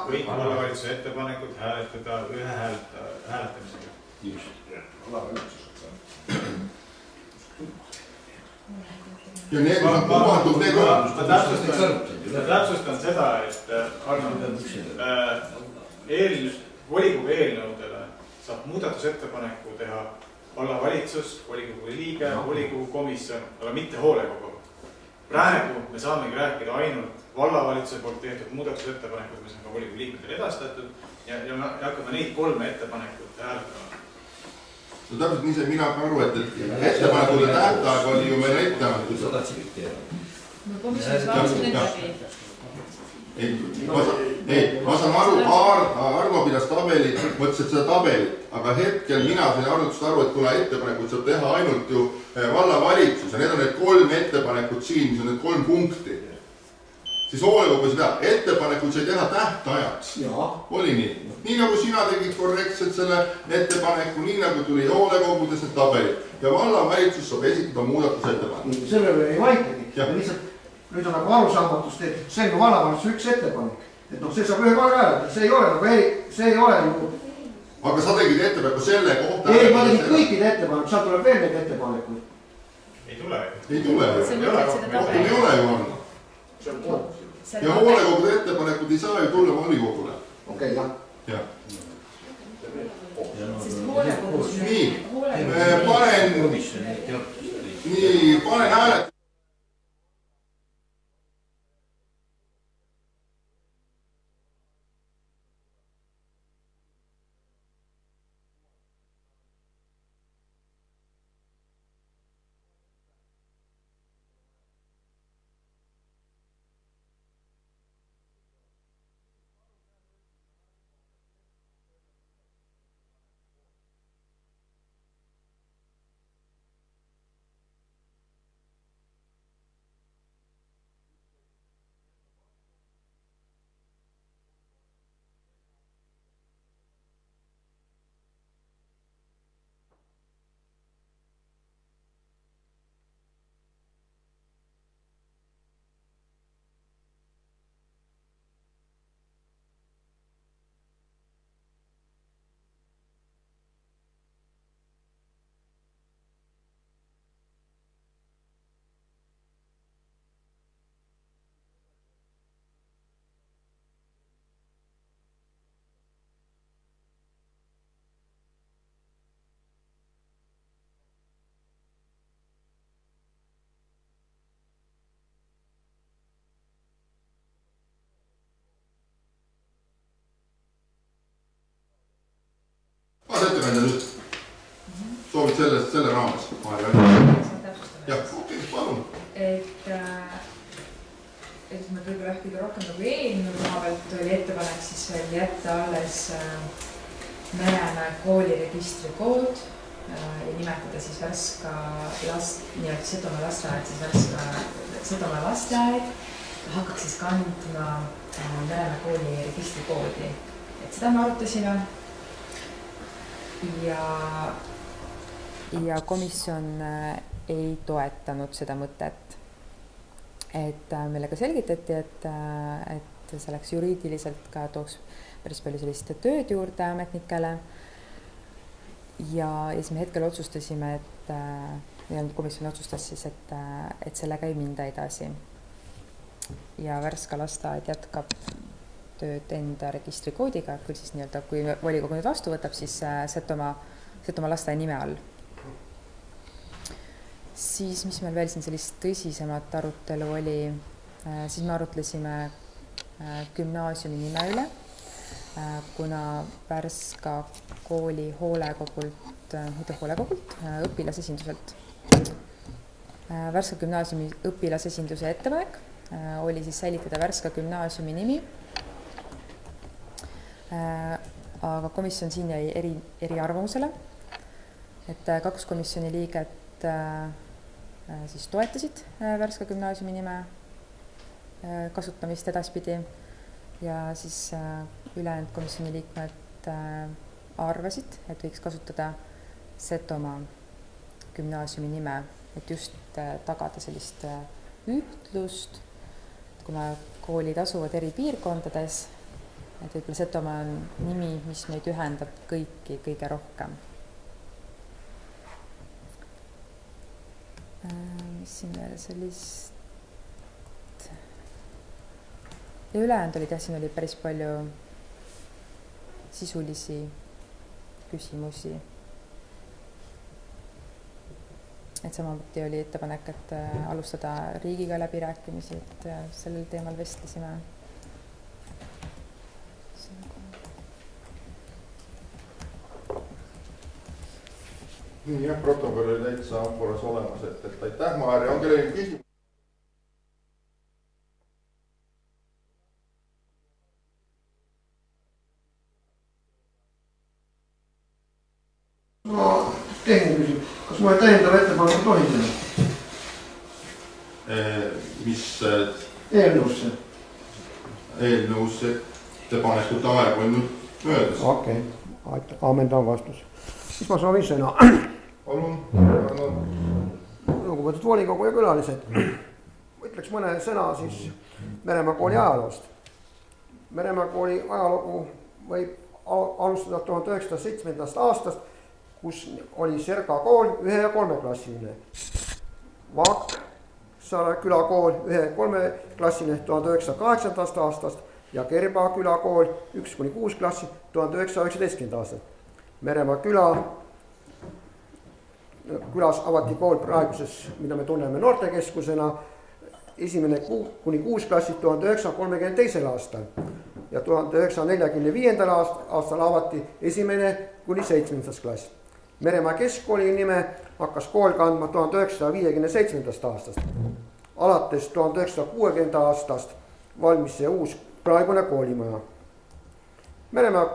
Kõik vallavalitsuse ettepanekud hääletada ühe hääletamisega. Just, vallavalitsused. Ja need on kuvantud, need on. Ma täpsustan seda, et Arno, volikogu eelnõudele saab muudatusettepaneku teha vallavalitsus, volikogu liige, volikogu komisjon, aga mitte hoolekogu. Praegu me saamegi rääkida ainult vallavalitsuse poolt tehtud muudatusettepanekud, mis on ka volikogu liikmetele edastatud ja me hakkame neid 3 ettepanekut hääletama. No täpselt nii see mina ka aru, et ettepanekute tähtaeg oli ju meil ette antud. no komisjonis vaatasin need läbi. Ma saan aru, Arno pidas tabelit, mõtles, et seda tabelit, aga hetkel mina sain arvutust aru, et kuna ettepanekut saab teha ainult ju vallavalitsus ja need on need 3 ettepanekut siin, mis on need 3 punkti, siis hoolekogu seda ettepanekut sai teha tähtajaks. Oli nii? Nii nagu sina tegid korrektselt selle ettepaneku, nii nagu tuli hoolekogudes need tabelid ja vallavalitsus saab esitada muudatusettepaneku. Selle üle ei vaidlegi. Lihtsalt nüüd on nagu arusaamatus tehtud, see on vallavalitsus üks ettepanek. Et see saab ühe korra hääletada, see ei ole ju... Aga sa tegid ettepaneku selle kohta... Ei, ma tegin kõikide ettepanekud, seal tuleb veel need ettepanekud. Ei tule. Ei tule. Kohtul ei ole ju on. Ja hoolekogude ettepanekud ei saa ju tulla volikogule. Okei, jah. Jah. Nii, panen häälet. Ettekandja nüüd soovid selle raames jah, palun. Et me võib-olla kõige rohkem nagu eelnõu koha pealt oli ettepanek siis veel jätta alles Meremäe kooliregistrikood ja nimetada siis Värska nii-öelda Setomaa lasteaed, siis Värska Setomaa lasteaed hakkaks siis kandma Meremäe kooli registrikoodi. Et seda me arutasime. Ja komisjon ei toetanud seda mõtet. Et meile ka selgitati, et see läks juriidiliselt ka tooks päris palju sellist tööd juurde ametnikele. Ja siis me hetkel otsustasime, et komisjon otsustas siis, et sellega ei minda edasi. Ja Värska lasteaed jätkab tööd enda registrikoodiga, küll siis nii-öelda, kui volikogu nüüd vastu võtab, siis Setomaa lasteaia nime all. Siis, mis meil veel siin sellist tõsisemat arutelu oli, siis me arutlesime gümnaasiumi nime üle, kuna Värska kooli hoolekogult, õpilasesinduselt. Värska gümnaasiumi õpilasesinduse ettepanek oli siis säilitada Värska gümnaasiumi nimi, aga komisjon siin jäi eri arvamusele, et 2 komisjoni liiget siis toetasid Värska gümnaasiumi nime kasutamist edaspidi ja siis ülejäänud komisjoni liikmed arvasid, et võiks kasutada Setomaa gümnaasiumi nime, et just tagada sellist ühtlust, kuna koolid asuvad eri piirkondades, et võib-olla Setomaa on nimi, mis meid ühendab kõiki kõige rohkem. Mis siin veel sellist ja ülejäänud olid jah, siin oli päris palju sisulisi küsimusi. Et samamoodi oli ettepanek, et alustada riigiga läbirääkimisi, et sellel teemal vestlesime. Jah, protokoll oli täitsa korras olemas, et aitäh, Maarja, on kellelgi küsimus? Ma tehniline küsimus, kas ma täiendava ettepaneku tohin teha? Mis Eelnõusse? Eelnõus ettepanekute aeg on nüüd möödas. Okei, ammendav vastus. Siis ma soovin sõna. Palun, lugupeetud volikogu ja külalised. Ütleks mõne sõna siis Meremaa kooli ajaloost. Meremaa kooli ajalugu võib alustada 1907. aastast, kus oli Serga kool 1- ja 3-klassiline. Vaaksaare külakool 1- ja 3-klassiline 1908. aastast ja Kerba külakool 1-6 klassi 1919. aastast. Meremaa külas avati kool praeguses, mida me tunneme noortekeskusena, 1-6 klassid 1932. aastal ja 1945. aastal avati 1-7. klass. Meremaa keskkooli nime hakkas kool kandma 1957. aastast. Alates 1960. aastast valmis see uus praegune koolimaja. Meremaa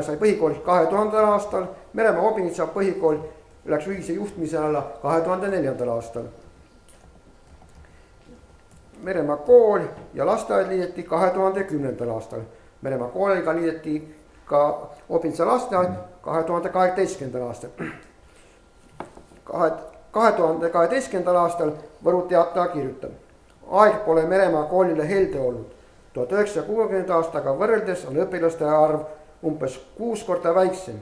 sai põhikool 2000. aastal, Meremaa Obinitsa põhikool läks ühise juhtmise alla 2004. aastal. Meremaa kool ja lasteaed liideti 2010. aastal. Meremaa kooliga liideti ka Obinitsa lasteaed 2018. aastal. 2012. aastal Võru Teataja kirjutab. Aeg pole Meremaa koolile helde olnud. 1960. aastaga võrreldes on õpilaste arv umbes 6 korda väiksem,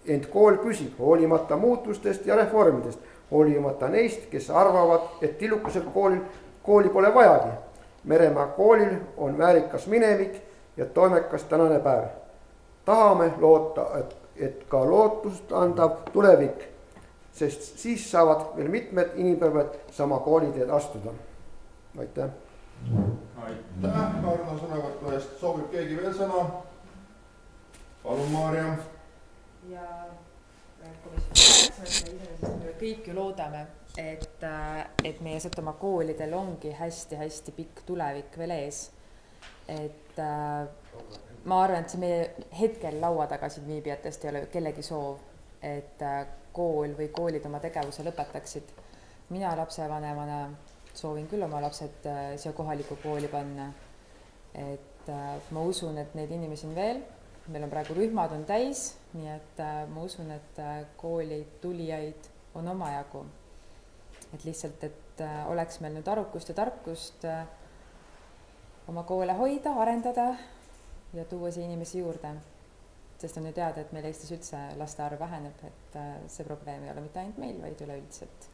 ent kool püsib hoolimata muutustest ja reformidest, hoolimata neist, kes arvavad, et tillukesel kooli pole vajagi. Meremaa koolil on väärikas minevik ja toimekas tänane päev. Tahame loota, et ka lootust andav tulevik, sest siis saavad veel mitmed inimpäevad sama kooliteed astuda. Aitäh! Aitäh Arno sõnavõtu eest. Soovib keegi veel sõna? Palun, Maarja. Ja komisjoni me kõik ju loodame, et meie Setomaa koolidel ongi hästi-hästi pikk tulevik veel ees. Et ma arvan, et see meie hetkel laua taga siin viibijatest ei ole kellegi soov, et kool või koolid oma tegevuse lõpetaksid. Mina lapsevanemana soovin küll oma lapsed siia kohalikku kooli panna. Et ma usun, et neid inimesi on veel. Meil on praegu rühmad on täis, nii et ma usun, et kooli tulijaid on omajagu. Et lihtsalt, et oleks meil nüüd arukust ja tarkust oma koole hoida, arendada ja tuua siia inimesi juurde. Sest on ju teada, et meil Eestis üldse laste arv väheneb, et see probleem ei ole mitte ainult meil, vaid üleüldiselt.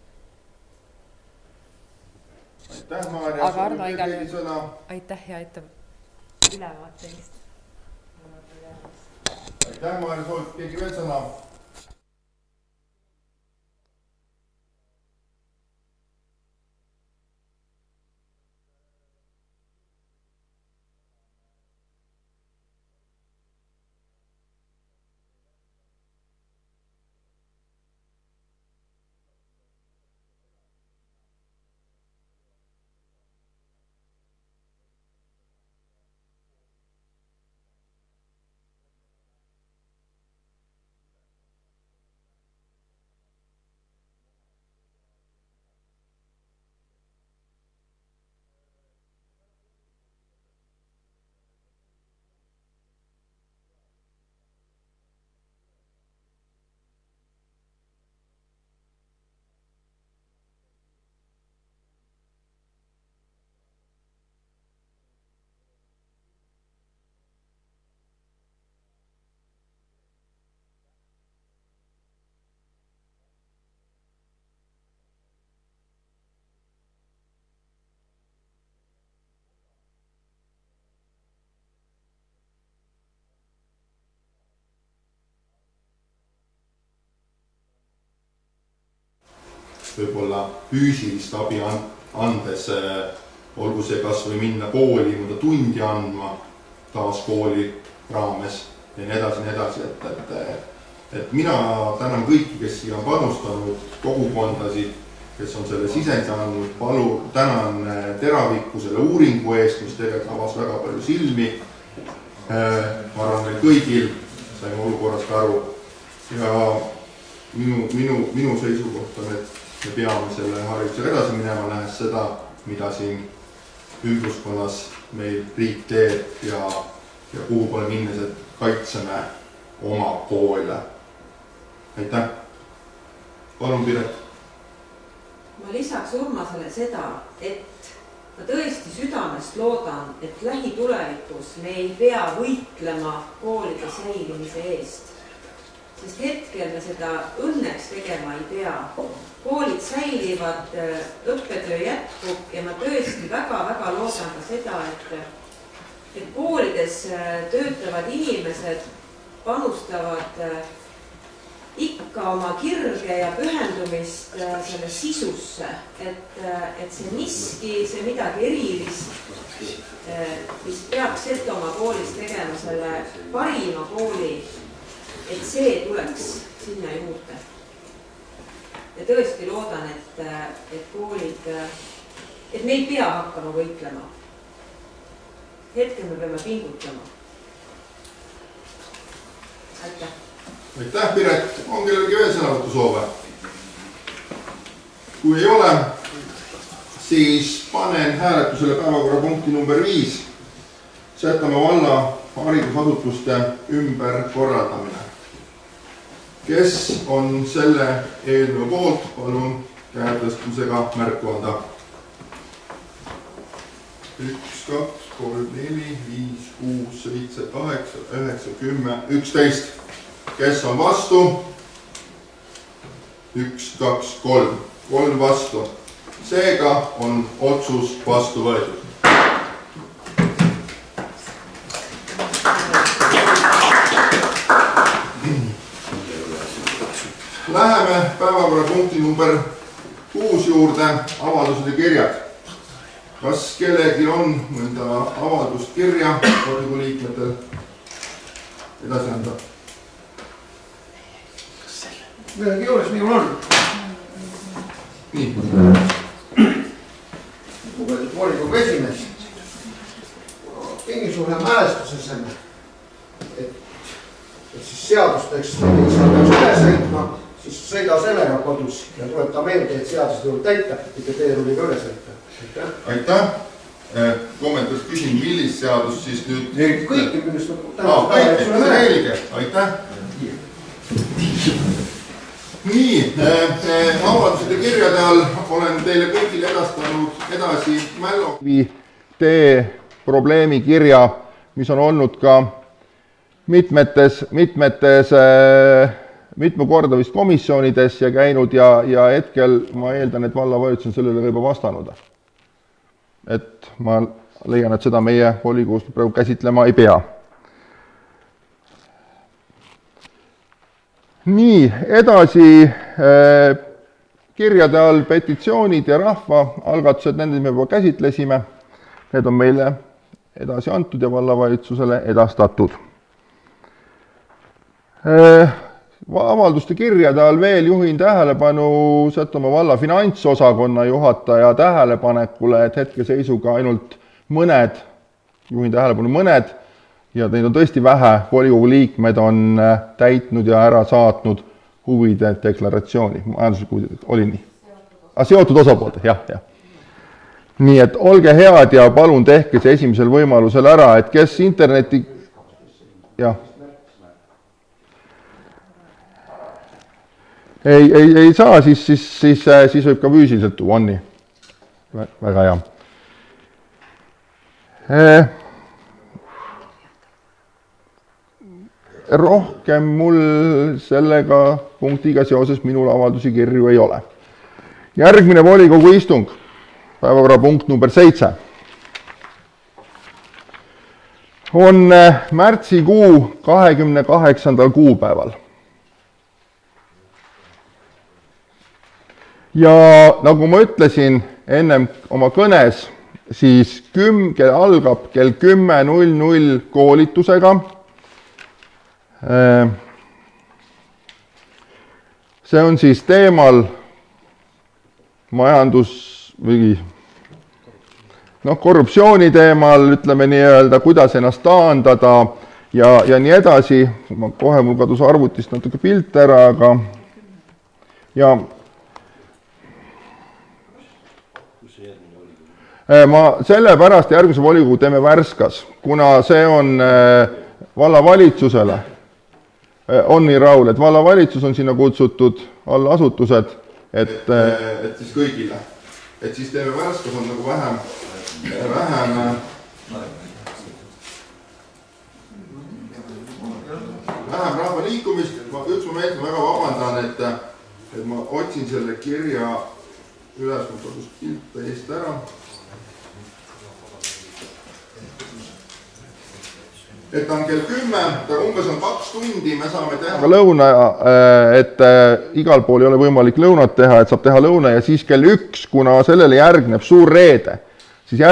Aitäh, Maarja. Aga Arno igal aitäh ja ülevaate eest. Aitäh, Maarja. Soovib keegi veel sõna? võib-olla füüsilist abi andes, olgu see kas või minna kooli mõnda tundi andma taas kooli raames ja nii edasi, et mina tänan kõiki, kes siia on panustanud, kogukondasid, kes on selle sisendi andnud, tänan Teraviku selle uuringu eest, mis tegelikult avas väga palju silmi. Ma arvan, meil kõigil saime olukorrast aru ja minu seisukoht on, et me peame selle haridusega edasi minema, nähes seda, mida siin ümbruskonnas meil riik teeb ja kuhu pole minnes, et kaitseme oma koole. Aitäh! Palun, Piret! Ma lisaks Urmasele seda, et ma tõesti südamest loodan, et lähitulevikus me ei pea võitlema koolide säilimise eest. Sest hetkel me seda õnneks tegema ei pea. Koolid säilivad, õppetöö jätkub ja ma tõesti väga loodan ka seda, et koolides töötavad inimesed panustavad ikka oma kirge ja pühendumist selle sisusse, et see miski, see midagi erilist, mis peaks Setomaa koolis tegema selle parima kooli, et see tuleks sinna juurde. Ja tõesti loodan, et koolid, et me ei pea hakkama võitlema. Hetkel me peame pingutama. Aitäh! Aitäh, Piret! On kellelgi veel sõnavõttu soove? Kui ei ole, siis panen hääletusele päevakorrapunkti number 5. Setomaa valla haridusasutuste ümberkorraldamine. Kes on selle eelnõu poolt, palun käetõstmisega märku anda. 1, 2, 3, 4, 5, 6, 7, 8, 9, 10, 11. Kes on vastu? 1, 2, 3. 3 vastu. Seega on otsus vastu võetud. Läheme päevakorrapunkti number 6 juurde, avaldused ja kirjad. Kas kellelgi on mõnda avaldust kirja volikogu liikmetel edasi anda? Millegi juures minul on. Nii. Lugupeetud volikogu esimees. Mingisugune mälestusel selle, et siis seadusteks peaks üle sõitma, siis sõida sellega kodus ja tuleta meelde, et seadused tuleb täita, mitte teerulliga üle sõita. Aitäh! Kommentaaris küsin, millist seadust siis nüüd... Kõiki millest selge, aitäh! Nii, avaldused ja kirjade all olen teile kõigile edastanud edasi Mällokivi tee probleemikirja, mis on olnud ka mitme korda vist komisjonides ja käinud ja hetkel ma eeldan, et vallavalitsus on sellele juba vastanud. Et ma leian, et seda meie volikogus praegu käsitlema ei pea. Nii, edasi kirjade all petitsioonid ja rahvaalgatused, nende me juba käsitlesime. Need on meile edasi antud ja vallavalitsusele edastatud. Avalduste kirjade all veel juhin tähelepanu Setomaa valla finantsosakonna juhataja tähelepanekule, et hetkeseisuga ainult mõned, juhin tähelepanu mõned, ja neid on tõesti vähe, volikogu liikmed on täitnud ja ära saatnud huvide deklaratsiooni. Majanduslikult oli nii. Seotud osapoolte, jah. Nii et olge head ja palun tehke see esimesel võimalusel ära, et kes interneti... Jah. Ei saa, siis võib ka füüsiliselt tuua, on nii. Väga hea. Rohkem mul sellega punktiga seoses minul avaldusi kirju ei ole. Järgmine volikogu istung, päevakorrapunkt number 7, on märtsikuu 28. kuupäeval. ja nagu ma ütlesin ennem oma kõnes, siis algab kell 10.00 koolitusega. See on siis teemal majandus või korruptsiooni teemal, ütleme nii öelda, kuidas ennast taandada ja nii edasi. Kohe mul kadus arvutist natuke pilt ära, aga ja ma sellepärast järgmise volikogu teeme Värskas, kuna see on vallavalitsusele, on nii Raul, et vallavalitsus on sinna kutsutud allasutused, et siis kõigile. Et siis teeme Värskas on nagu vähem rahva liikumist. Üks moment ma väga vabandan, et ma otsin selle kirja üles, ma kodus pilt eest ära. Et on kell 10, ta umbes on 2 tundi, me saame teha lõuna, et igal pool ei ole võimalik lõunat teha, et saab teha lõuna ja siis kell 1, kuna sellele järgneb suur reede, siis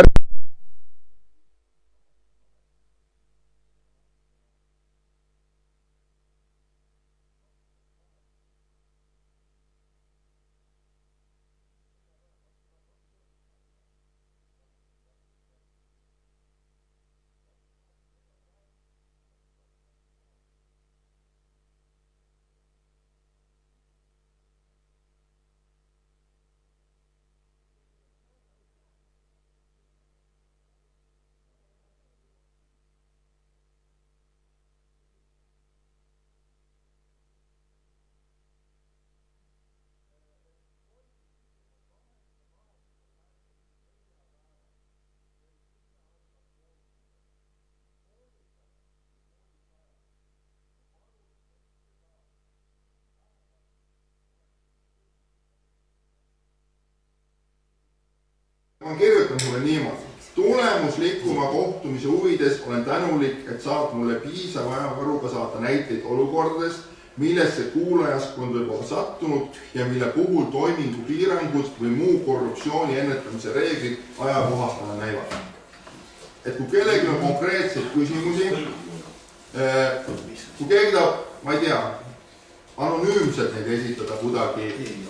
ma kirjutan mulle niimoodi. Tulemuslikuma kohtumise huvides olen tänulik, et saad mulle piisava ajavaruga saata näiteid olukordadest, millesse kuulajaskond võib olla sattunud ja mille puhul toimingu piirangud või muu korruptsiooni ennetamise reeglid ajakohastana näivad. Et kui kellegi on konkreetseid küsimusi, kui keegi tahab, ma ei tea, anonüümselt neid esitada kuidagi,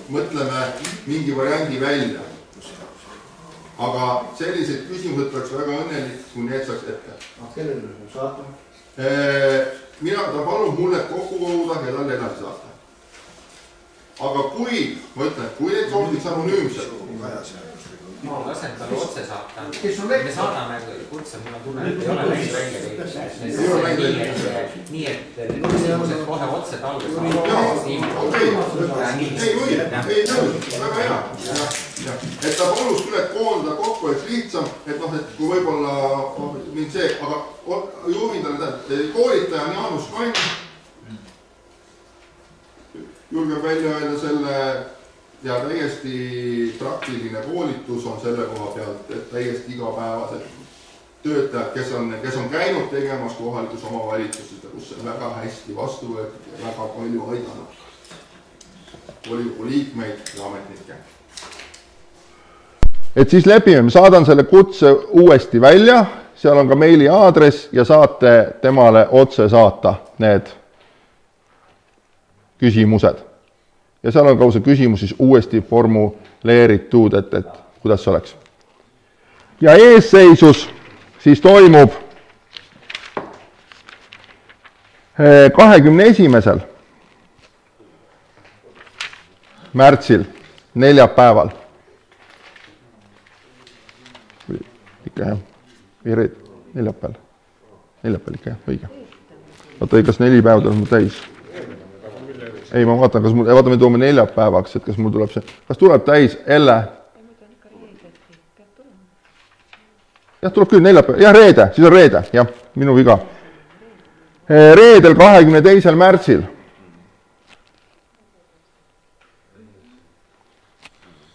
mõtleme mingi variandi välja. Aga sellised küsimused oleks väga õnnelik, kui need saaks ette. Kellele saata? Mina ta palun mulle kokku koguda ja talle edasi saata. Aga kui, ma ütlen, kui need sooviks anonüümselt, ma lasen talle otse saata. Me saadame kutse, mul on tunne, et ei ole läinud välja kõik. Nii, et küsimused kohe otse talle saada. Ei, väga hea. Et ta palus küll, et koondada kokku, et lihtsam, et kui võib-olla mind see, aga juhin talle koolitaja on Jaanus Kann. Julgen välja öelda selle ja täiesti praktiline koolitus on selle koha pealt, et täiesti igapäevased töötajad, kes on käinud tegemas kohalikus omavalitsuses, kus on väga hästi vastu võetud ja väga palju aidanud volikogu liikmeid ja ametnikke. Et siis lepime, ma saadan selle kutse uuesti välja, seal on ka meili aadress ja saate temale otse saata need küsimused. Ja seal on ka see küsimus siis uuesti formuleeritud, et kuidas see oleks. Ja eesseisus siis toimub 21. märtsil, neljapäeval. Ikka jah, neljapäeval ikka jah, õige. Vaata, kas 4 päeva tuleb mul täis? Ei, ma vaatan, vaata, me toome neljapäevaks, et kas mul tuleb see, kas tuleb täis, Elle? Jah, tuleb küll neljapäev, jah, reede, siis on reede, jah, minu viga. Reedel 22. märtsil.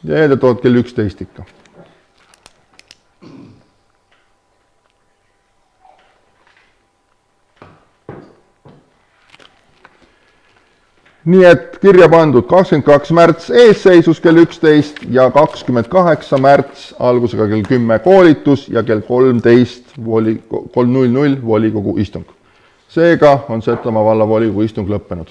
Ja eeldatood kell 11 ikka. nii et kirja pandud 22 märts eesseisus kell 11 ja 28 märts algusega kell 10 koolitus ja kell 13:00 volikogu istung. Seega on Setomaa vallavolikogu istung lõppenud.